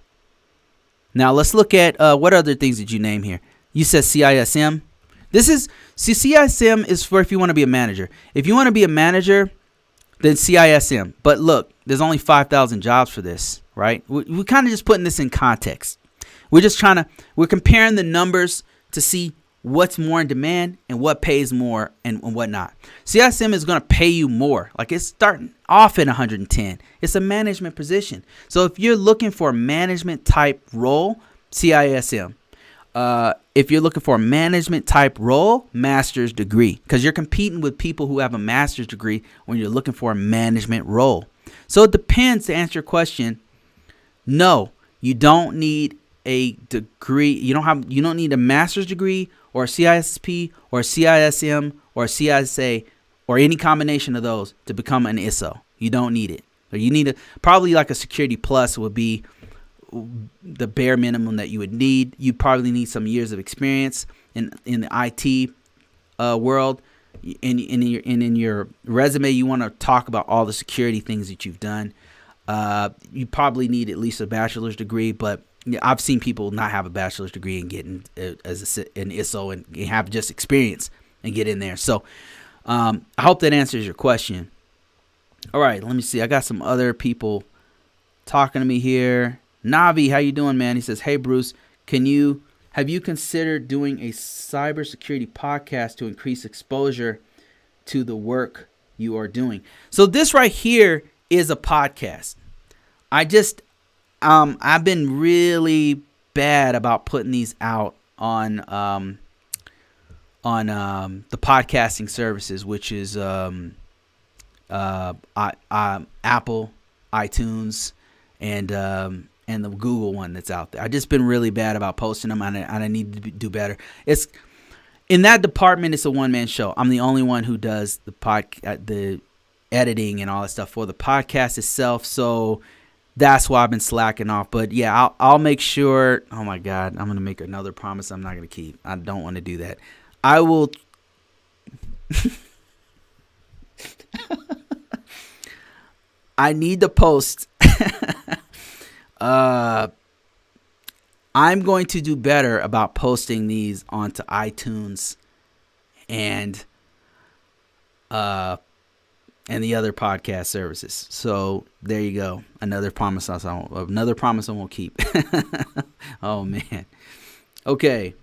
Now let's look at what other things did you name here? You said CISSM. CISSM is for if you want to be a manager. If you want to be a manager, then CISSM. But look, there's only 5,000 jobs for this, right? We're kind of just putting this in context. We're comparing the numbers to see what's more in demand and what pays more and what not. CISSM is going to pay you more. Like, it's starting off at 110. It's a management position. So if you're looking for a management type role, CISSM. If you're looking for a management type role, master's degree, because you're competing with people who have a master's degree when you're looking for a management role. So it depends. To answer your question, no, you don't need a degree. You don't need a master's degree or a CISSP or a CISM or a CISA or any combination of those to become an ISSO. You don't need it. Or you need probably like a Security Plus would be the bare minimum that you would need. You probably need some years of experience in the IT world. In your resume, you want to talk about all the security things that you've done. You probably need at least a bachelor's degree, but I've seen people not have a bachelor's degree and get as an ISSO and have just experience and get in there. So I hope that answers your question. All right, let me see. I got some other people talking to me here. Navi, how you doing, man? He says, hey, Bruce, have you considered doing a cybersecurity podcast to increase exposure to the work you are doing? So this right here is a podcast. I've been really bad about putting these out on the podcasting services, which is Apple, iTunes, and the Google one that's out there. I've just been really bad about posting them, and I need to do better. It's in that department. It's a one-man show. I'm the only one who does the editing and all that stuff for the podcast itself. So that's why I've been slacking off. But yeah, I'll make sure. Oh my God, I'm going to make another promise I'm not going to keep. I don't want to do that. I will. I need to post. I'm going to do better about posting these onto iTunes and the other podcast services. So there you go. Another promise I won't keep. Oh man. Okay.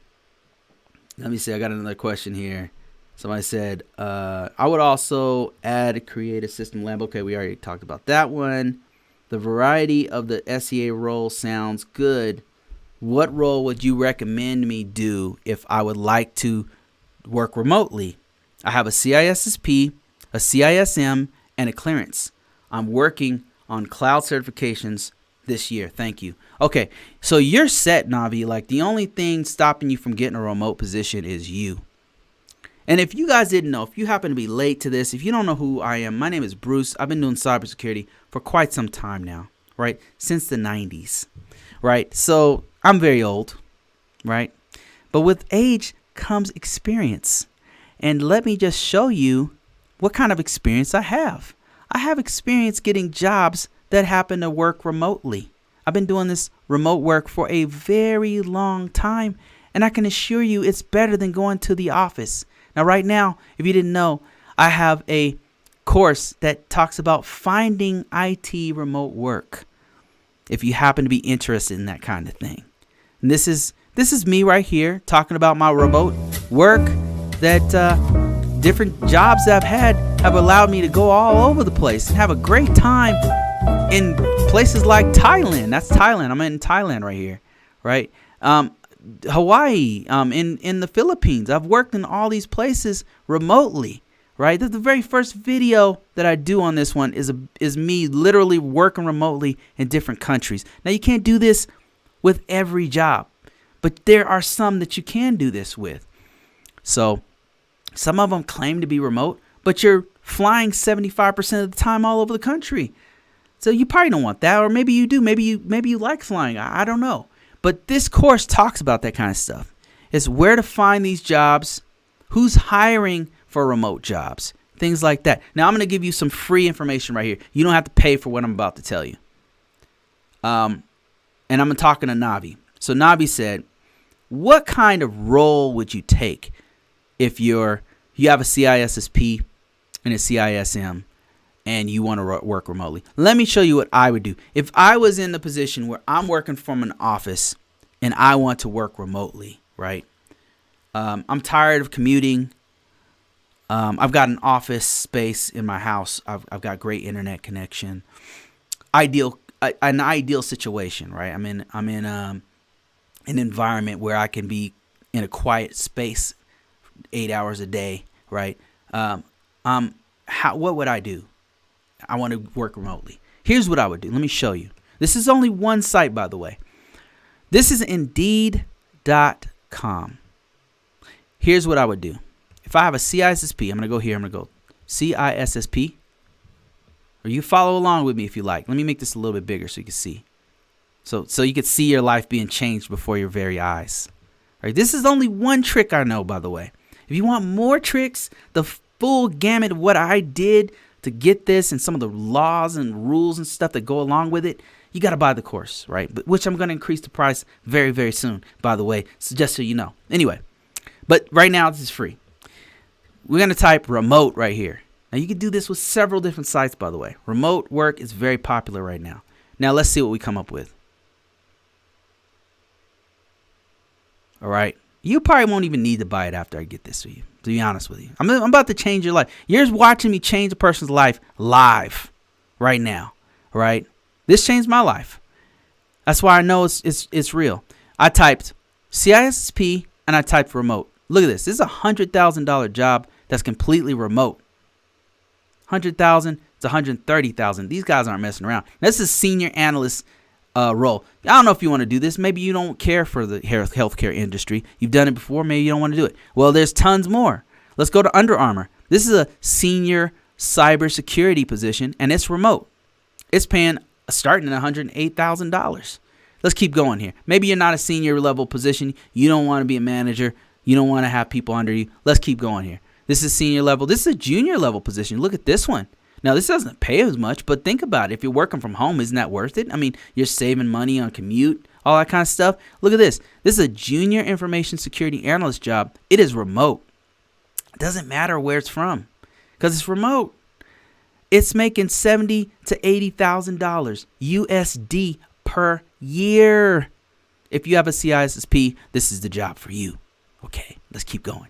Let me see. I got another question here. Somebody said, I would also create a system lab. Okay, we already talked about that one. The variety of the SEA role sounds good. What role would you recommend me do if I would like to work remotely? I have a CISSP, a CISM, and a clearance. I'm working on cloud certifications this year. Thank you. Okay, so you're set, Navi. Like, the only thing stopping you from getting a remote position is you. And if you guys didn't know, if you happen to be late to this, if you don't know who I am, my name is Bruce. I've been doing cybersecurity for quite some time now, right? Since the 90s, right? So I'm very old, right? But with age, comes experience. And let me just show you what kind of experience I have. I have experience getting jobs that happen to work remotely. I've been doing this remote work for a very long time, and I can assure you it's better than going to the office. Now, right now, if you didn't know, I have a course that talks about finding IT remote work, if you happen to be interested in that kind of thing. And this is me right here talking about my remote work that different jobs that I've had have allowed me to go all over the place and have a great time in places like Thailand. That's Thailand. I'm in Thailand right here, right? Hawaii, in the Philippines. I've worked in all these places remotely, right? The very first video that I do on this one is me literally working remotely in different countries. Now, you can't do this with every job, but there are some that you can do this with. So some of them claim to be remote, but you're flying 75% of the time all over the country. So you probably don't want that, or maybe you do. Maybe you like flying. I don't know. But this course talks about that kind of stuff. It's where to find these jobs, who's hiring for remote jobs, things like that. Now, I'm going to give you some free information right here. You don't have to pay for what I'm about to tell you. And I'm talking to Navi. So Navi said, what kind of role would you take if you have a CISSP and a CISM and you want to work remotely? Let me show you what I would do. If I was in the position where I'm working from an office and I want to work remotely, right? I'm tired of commuting. I've got an office space in my house. I've got great internet connection. An ideal situation, right? I'm in an environment where I can be in a quiet space 8 hours a day, right? What would I do? I want to work remotely. Here's what I would do. Let me show you. This is only one site, by the way. This is Indeed.com. Here's what I would do. If I have a CISSP, I'm going to go here. I'm going to go CISSP. Or you follow along with me if you like. Let me make this a little bit bigger so you can see. So you can see your life being changed before your very eyes. All right, this is only one trick I know, by the way. If you want more tricks, the full gamut of what I did to get this and some of the laws and rules and stuff that go along with it, you got to buy the course, right? But which I'm going to increase the price very, very soon, by the way, so just so you know. Anyway, but right now this is free. We're going to type remote right here. Now, you can do this with several different sites, by the way. Remote work is very popular right now. Now, let's see what we come up with. All right. You probably won't even need to buy it after I get this to you, to be honest with you. I'm about to change your life. You're watching me change a person's life live right now, all right? This changed my life. That's why I know it's real. I typed CISSP and I typed remote. Look at this. This is a $100,000 job that's completely remote. 100,000 to 130,000. These guys aren't messing around. This is senior analyst role. I don't know if you want to do this. Maybe you don't care for the healthcare industry. You've done it before. Maybe you don't want to do it. Well, there's tons more. Let's go to Under Armour. This is a senior cybersecurity position, and it's remote. It's paying starting at $108,000. Let's keep going here. Maybe you're not a senior level position. You don't want to be a manager. You don't want to have people under you. Let's keep going here. This is senior level. This is a junior level position. Look at this one. Now, this doesn't pay as much, but think about it. If you're working from home, isn't that worth it? I mean, you're saving money on commute, all that kind of stuff. Look at this. This is a junior information security analyst job. It is remote. It doesn't matter where it's from because it's remote. It's making $70,000 to $80,000 USD per year. If you have a CISSP, this is the job for you. Okay, let's keep going.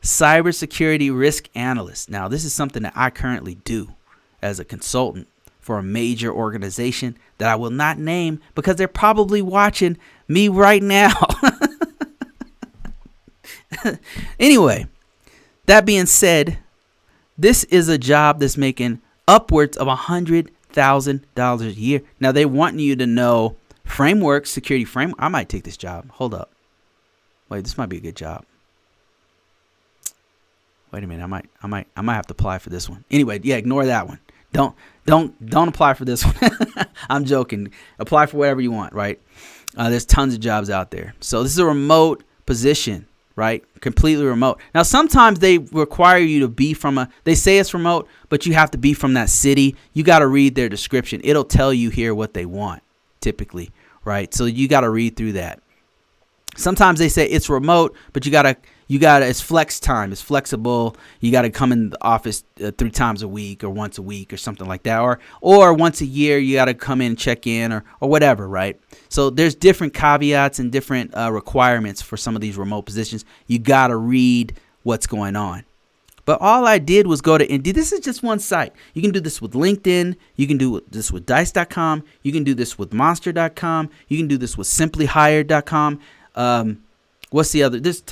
Cybersecurity risk analyst. Now, this is something that I currently do as a consultant for a major organization that I will not name because they're probably watching me right now. Anyway, that being said, this is a job that's making upwards of $100,000 a year. Now, they want you to know framework, security framework. I might take this job. Hold up. Wait, this might be a good job. Wait a minute, I might have to apply for this one. Anyway, yeah, ignore that one. Don't apply for this one. I'm joking. Apply for whatever you want, right? There's tons of jobs out there. So this is a remote position, right? Completely remote. Now, sometimes they require you to be they say it's remote, but you have to be from that city. You got to read their description. It'll tell you here what they want typically, right? So you got to read through that. Sometimes they say it's remote, but it's flex time. It's flexible. You got to come in the office 3 times a week or once a week or something like that. Or once a year, you got to come in and check in or whatever, right? So there's different caveats and different requirements for some of these remote positions. You got to read what's going on. But all I did was go to Indeed. This is just one site. You can do this with LinkedIn. You can do this with Dice.com. You can do this with Monster.com. You can do this with SimplyHired.com. What's the other? There's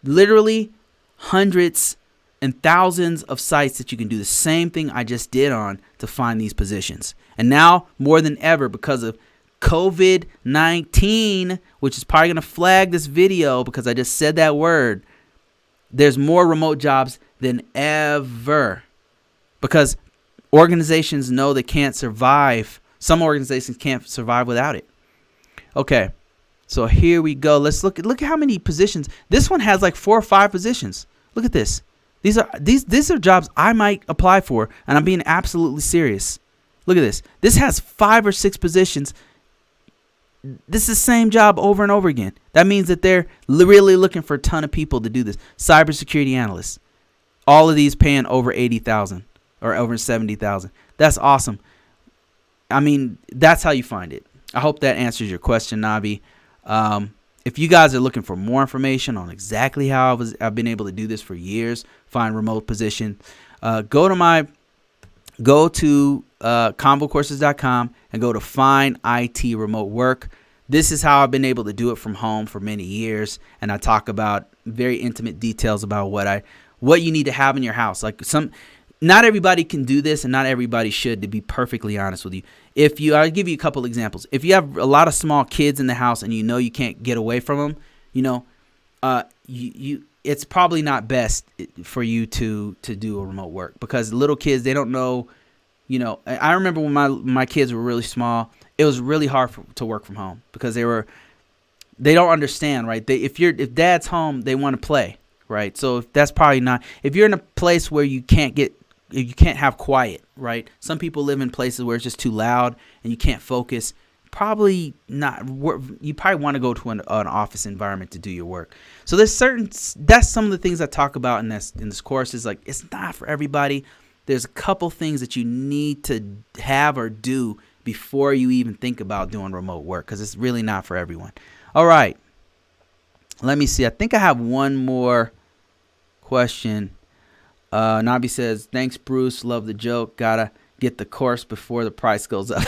literally hundreds and thousands of sites that you can do the same thing I just did on to find these positions. And now more than ever, because of COVID-19, which is probably going to flag this video because I just said that word, there's more remote jobs than ever because organizations know they can't survive. Some organizations can't survive without it. Okay. So here we go. Let's look at how many positions. This one has like 4 or 5 positions. Look at this. These are jobs I might apply for, and I'm being absolutely serious. Look at this. This has 5 or 6 positions. This is the same job over and over again. That means that they're really looking for a ton of people to do this. Cybersecurity Analyst. All of these paying over $80,000 or over $70,000. That's awesome. I mean, that's how you find it. I hope that answers your question, Nabi. If you guys are looking for more information on exactly how I've been able to do this for years, find remote position, go to ConvoCourses.com and go to Find IT Remote Work. This is how I've been able to do it from home for many years, and I talk about very intimate details about what you need to have in your house. Not everybody can do this, and not everybody should, to be perfectly honest with you. I'll give you a couple examples. If you have a lot of small kids in the house and you can't get away from them, it's probably not best for you to do a remote work because little kids, they don't know. I remember when my kids were really small, it was really hard to work from home because they don't understand, right? If dad's home, they want to play, right? So that's probably not. If you're in a place where you can't have quiet, right? Some people live in places where it's just too loud and you can't focus. Probably not. You probably want to go to an office environment to do your work. So that's some of the things I talk about in this course. Is like, it's not for everybody. There's a couple things that you need to have or do before you even think about doing remote work, because it's really not for everyone. All right. Let me see. I think I have one more question. Nabi says, thanks, Bruce. Love the joke. Gotta get the course before the price goes up.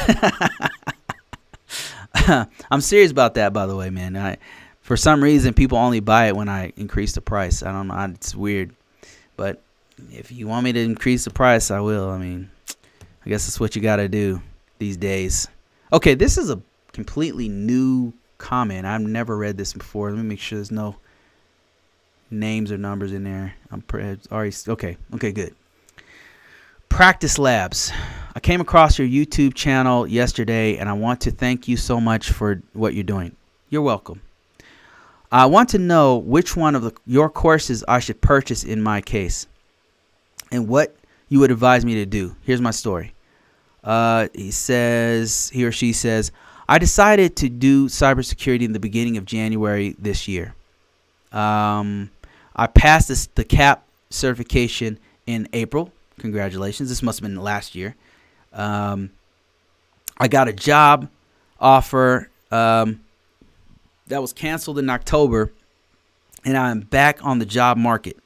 I'm serious about that, by the way, man. For some reason, people only buy it when I increase the price. I don't know. It's weird. But if you want me to increase the price, I will. I mean, I guess that's what you got to do these days. Okay, this is a completely new comment. I've never read this before. Let me make sure there's no names or numbers in there. I'm already okay, good. Practice labs. I came across your YouTube channel yesterday, and I want to thank you so much for what you're doing. You're welcome. I want to know which one of your courses I should purchase in my case, and what you would advise me to do. Here's my story. He or she says, I decided to do cybersecurity in the beginning of January this year. I passed the CAP certification in April. Congratulations. This must have been last year. I got a job offer that was canceled in October, and I'm back on the job market.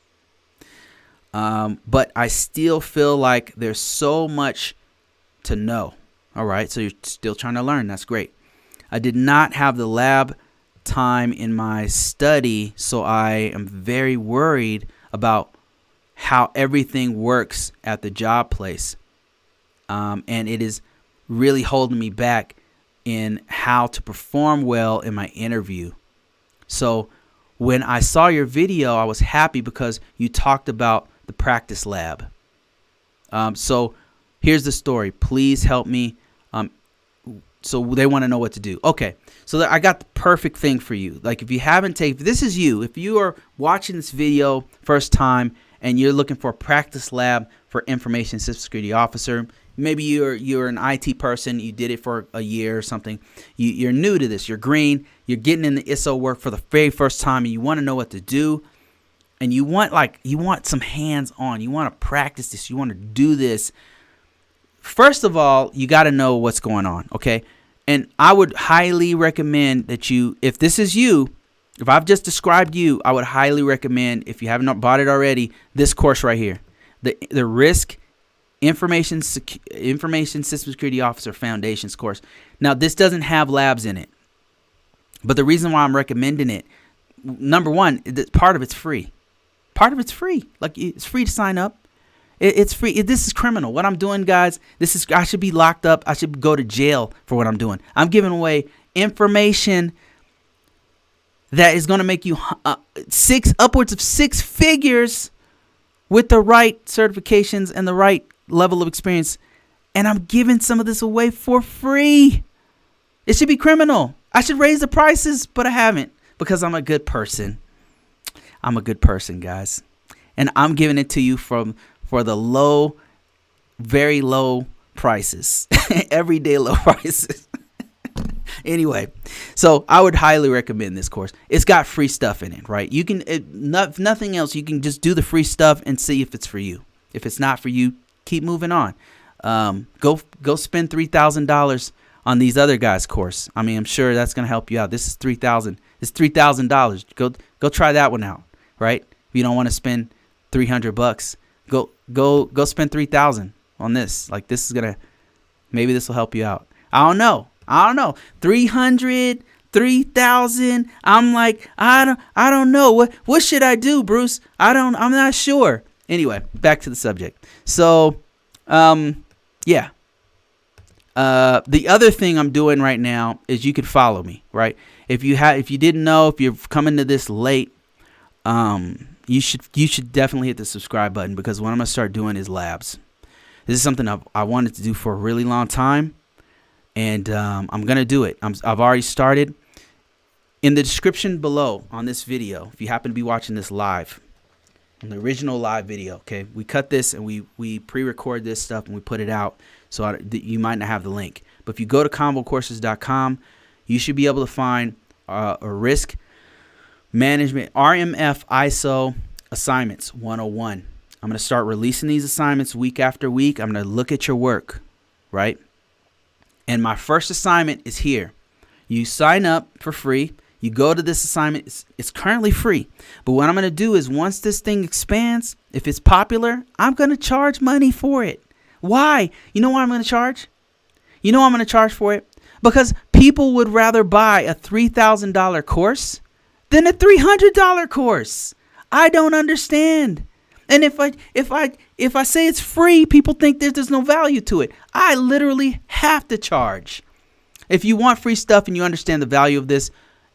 But I still feel like there's so much to know. All right, so you're still trying to learn. That's great. I did not have the lab time in my study, so I am very worried about how everything works at the job place. And it is really holding me back in how to perform well in my interview. So when I saw your video, I was happy because you talked about the practice lab. So here's the story. Please help me. So they want to know what to do. Okay, so I got the perfect thing for you. Like if you haven't taken, this is you. If you are watching this video first time and you're looking for a practice lab for information system security officer, maybe you're an IT person, you did it for a year or something. You're new to this. You're green. You're getting in the ISSO work for the very first time, and you want to know what to do. And you want some hands-on. You want to practice this. You want to do this. First of all, you got to know what's going on, okay? And I would highly recommend that if this is you, if I've just described you, I would highly recommend, if you haven't bought it already, this course right here, the Risk Information System Security Officer Foundations course. Now, this doesn't have labs in it, but the reason why I'm recommending it, number one, part of it's free. Part of it's free. Like, it's free to sign up. It's free. This is criminal. What I'm doing, guys, I should be locked up. I should go to jail for what I'm doing. I'm giving away information that is going to make you upwards of 6 figures with the right certifications and the right level of experience. And I'm giving some of this away for free. It should be criminal. I should raise the prices, but I haven't, because I'm a good person. I'm a good person, guys. And I'm giving it to you for the low, very low prices, everyday low prices. Anyway, so I would highly recommend this course. It's got free stuff in it, right? You can, if nothing else, you can just do the free stuff and see if it's for you. If it's not for you, keep moving on. Go spend $3,000 on these other guys' course. I mean, I'm sure that's going to help you out. This is $3,000. It's $3,000. Go try that one out, right? If you don't want to spend $300, go spend $3,000 on this. Like, this is gonna, maybe this will help you out. I don't know. 300, 3,000. I'm like, I don't know. What should I do, Bruce? I'm not sure. Anyway, back to the subject. So, yeah. The other thing I'm doing right now is you can follow me, right? If you didn't know, if you're coming to this late, you should definitely hit the subscribe button, because what I'm gonna start doing is labs. This is something I wanted to do for a really long time, and I'm gonna do it. I've already started. In the description below on this video, if you happen to be watching this live, on the original live video, okay, we cut this and we pre-record this stuff and we put it out, so you might not have the link. But if you go to ConvoCourses.com, you should be able to find a risk management RMF ISO assignments 101. I'm going to start releasing these assignments week after week. I'm going to look at your work, right? And my first assignment is here. You sign up for free. You go to this assignment. It's currently free. But what I'm going to do is, once this thing expands, if it's popular, I'm going to charge money for it. Why? You know why I'm going to charge? You know why I'm going to charge for it? Because people would rather buy a $3,000 course than a $300 course. I don't understand. And if I say it's free, people think there's no value to it. I literally have to charge. If you want free stuff and you understand the value of this,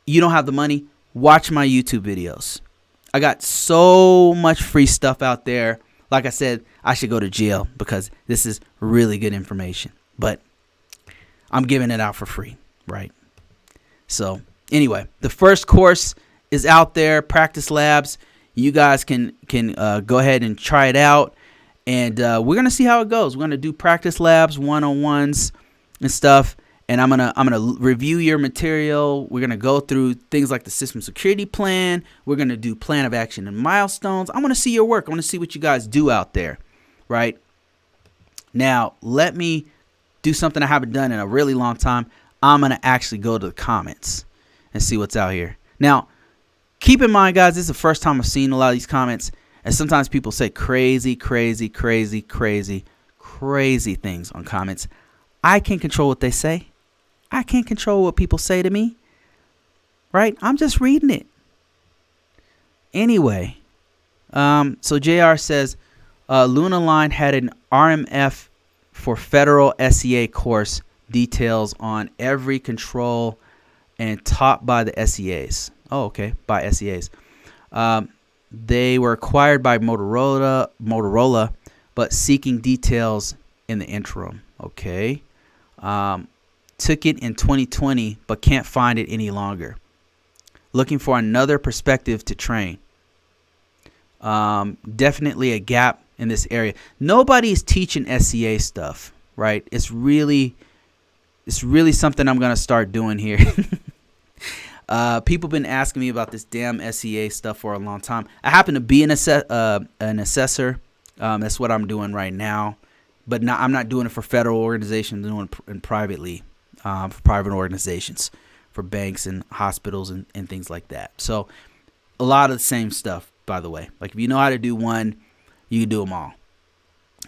you don't have the money, watch my YouTube videos. I got so much free stuff out there. Like I said, I should go to jail because this is really good information. But I'm giving it out for free, right? So anyway, the first course is out there, Practice Labs. You guys can go ahead and try it out. And we're going to see how it goes. We're going to do Practice Labs, one-on-ones and stuff. And I'm gonna review your material. We're gonna go through things like the system security plan. We're gonna do plan of action and milestones. I want to see your work. I want to see what you guys do out there, right? Now, let me do something I haven't done in a really long time. I'm gonna actually go to the comments and see what's out here. Now, keep in mind, guys, this is the first time I've seen a lot of these comments, and sometimes people say crazy things on comments. I can't control what they say. I can't control what people say to me, right? I'm just reading it. Anyway, so JR says, Luna Line had an RMF for federal SEA course, details on every control and taught by the SEAs. Oh, okay, by SEAs. They were acquired by Motorola, but seeking details in the interim. Okay. took it in 2020 but can't find it any longer. Looking for another perspective to train. Definitely a gap in this area. Nobody is teaching SCA stuff, right? It's really something I'm going to start doing here. People been asking me about this damn SCA stuff for a long time. I happen to be an assessor. That's what I'm doing right now. But I'm not doing it for federal organizations. I'm doing it privately, for private organizations, for banks and hospitals and things like that. So a lot of the same stuff, by the way. Like if you know how to do one, you can do them all.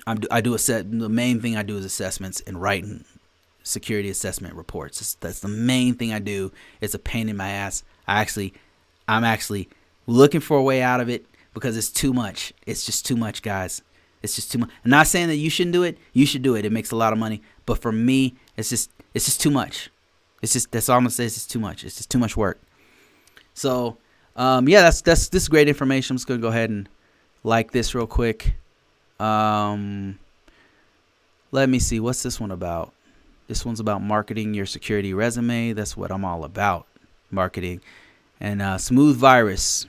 The main thing I do is assessments and writing security assessment reports. That's the main thing I do. It's a pain in my ass. I'm actually looking for a way out of it because it's too much. It's just too much, guys. It's just too much. I'm not saying that you shouldn't do it. You should do it. It makes a lot of money. But for me, it's just too much. That's all I'm gonna say. It's just too much. It's just too much work. So, that's this is great information. I'm just gonna go ahead and like this real quick. Let me see. What's this one about? This one's about marketing your security resume. That's what I'm all about, marketing. And Smooth Virus.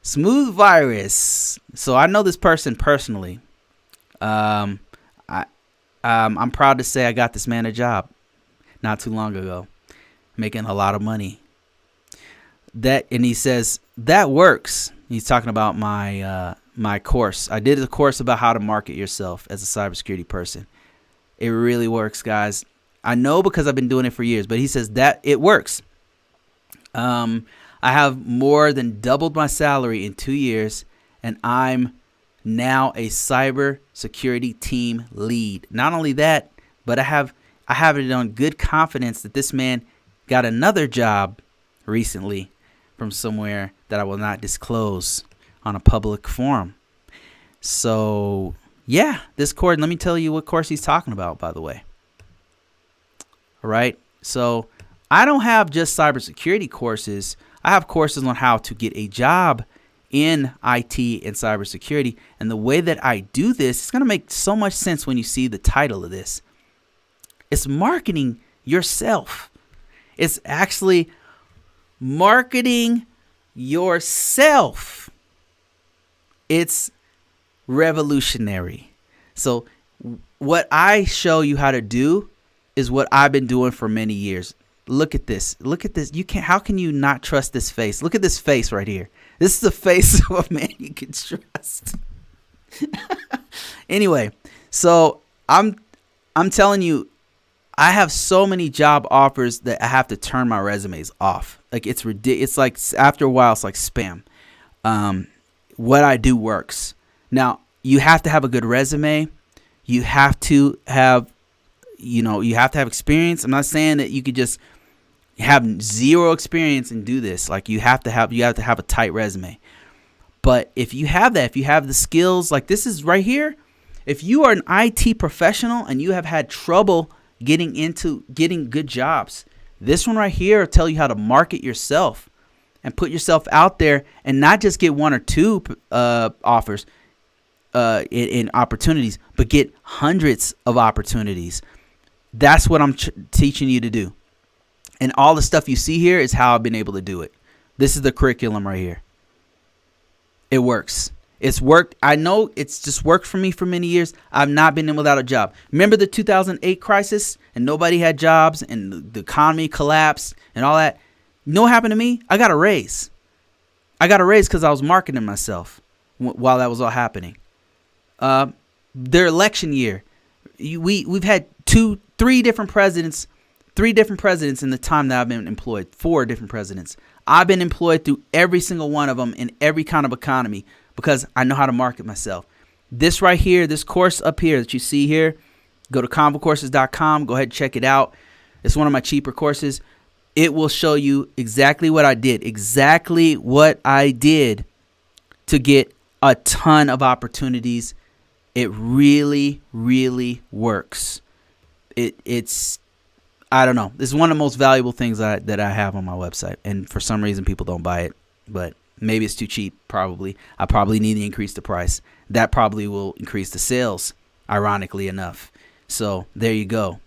Smooth Virus. So I know this person personally. I'm proud to say I got this man a job not too long ago, making a lot of money. And he says that works. He's talking about my course. I did a course about how to market yourself as a cybersecurity person. It really works, guys. I know because I've been doing it for years, but he says that it works. I have more than doubled my salary in 2 years, and I'm now a cybersecurity team lead. Not only that, but I have it on good confidence that this man got another job recently from somewhere that I will not disclose on a public forum. So, yeah, this course, let me tell you what course he's talking about, by the way. All right. So I don't have just cybersecurity courses. I have courses on how to get a job in IT and cybersecurity. And the way that I do this, it's going to make so much sense when you see the title of this. It's marketing yourself. It's actually marketing yourself. It's revolutionary. So what I show you how to do is what I've been doing for many years. Look at this. Look at this. How can you not trust this face? Look at this face right here. This is the face of a man you can trust. Anyway, so I'm telling you, I have so many job offers that I have to turn my resumes off. Like it's ridiculous. It's like after a while, it's like spam. What I do works. Now you have to have a good resume. You have to have, experience. I'm not saying that you could just have zero experience and do this. Like you have to have a tight resume. But if you have that, if you have the skills, like this is right here, if you are an IT professional and you have had trouble getting good jobs, this one right here will tell you how to market yourself and put yourself out there and not just get one or two offers in opportunities, but get hundreds of opportunities. That's what I'm teaching you to do. And all the stuff you see here is how I've been able to do it. This is the curriculum right here. It works. It's worked. I know it's just worked for me for many years. I've not been in without a job. Remember the 2008 crisis and nobody had jobs and the economy collapsed and all that? You know what happened to me? I got a raise. I got a raise because I was marketing myself while that was all happening. Their election year, we've had three different presidents in the time that I've been employed. 4 different presidents. I've been employed through every single one of them in every kind of economy because I know how to market myself. This right here, this course up here that you see here, go to ConvoCourses.com. Go ahead and check it out. It's one of my cheaper courses. It will show you exactly what I did to get a ton of opportunities. It really, really works. It's I don't know. This is one of the most valuable things that I have on my website. And for some reason, people don't buy it. But maybe it's too cheap, probably. I probably need to increase the price. That probably will increase the sales, ironically enough. So there you go.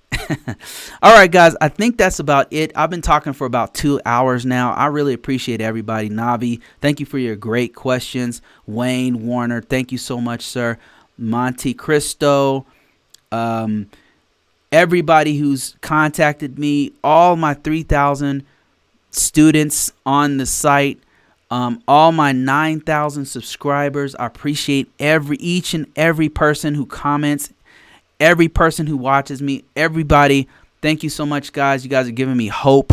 All right, guys, I think that's about it. I've been talking for about 2 hours now. I really appreciate everybody. Navi, thank you for your great questions. Wayne Warner, thank you so much, sir. Monte Cristo, everybody who's contacted me, all my 3,000 students on the site, all my 9,000 subscribers. I appreciate each and every person who comments, every person who watches me, everybody. Thank you so much, guys. You guys are giving me hope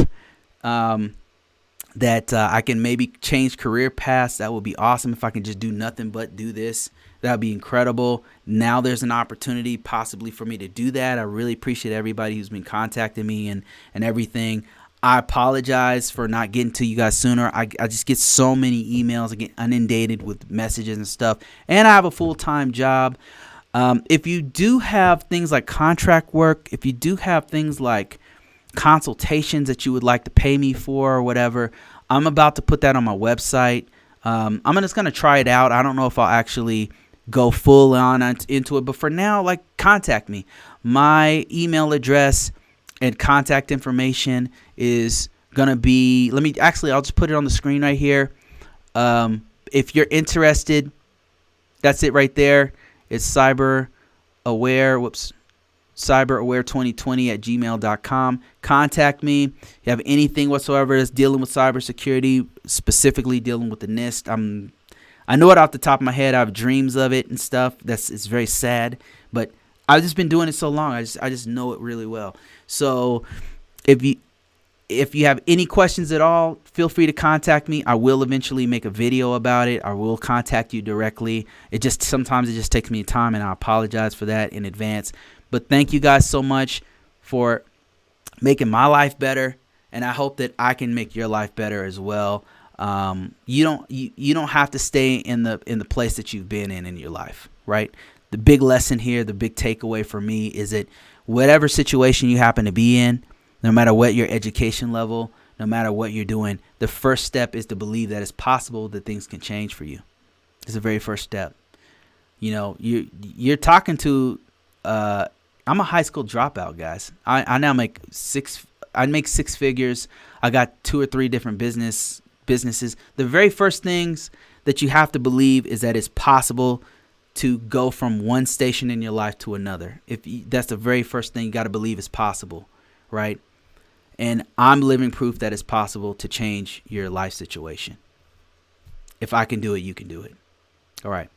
that I can maybe change career paths. That would be awesome if I can just do nothing but do this. That would be incredible. Now there's an opportunity possibly for me to do that. I really appreciate everybody who's been contacting me and everything. I apologize for not getting to you guys sooner. I just get so many emails. I get inundated with messages and stuff. And I have a full-time job. If you do have things like contract work, if you do have things like consultations that you would like to pay me for or whatever, I'm about to put that on my website. I'm just going to try it out. I don't know if I'll actually go full on into it, but for now, like, contact me. My email address and contact information is going to be, I'll just put it on the screen right here. If you're interested, that's it right there. It's cyberaware2020@gmail.com. Contact me. If you have anything whatsoever that's dealing with cybersecurity, specifically dealing with the NIST. I know it off the top of my head. I have dreams of it and stuff. It's very sad, but I've just been doing it so long. I just know it really well. So if you have any questions at all, feel free to contact me. I will eventually make a video about it. I will contact you directly. Sometimes it just takes me time, and I apologize for that in advance. But thank you guys so much for making my life better, and I hope that I can make your life better as well. You don't have to stay in the place that you've been in your life, right? The big lesson here, the big takeaway for me is that whatever situation you happen to be in, no matter what your education level, no matter what you're doing, the first step is to believe that it's possible that things can change for you. It's the very first step. You know, you're talking to. I'm a high school dropout, guys. I now make six figures. I got 2 or 3 different businesses. The very first things that you have to believe is that it's possible to go from one station in your life to another. That's the very first thing you got to believe is possible, right? And I'm living proof that it's possible to change your life situation. If I can do it, you can do it. All right.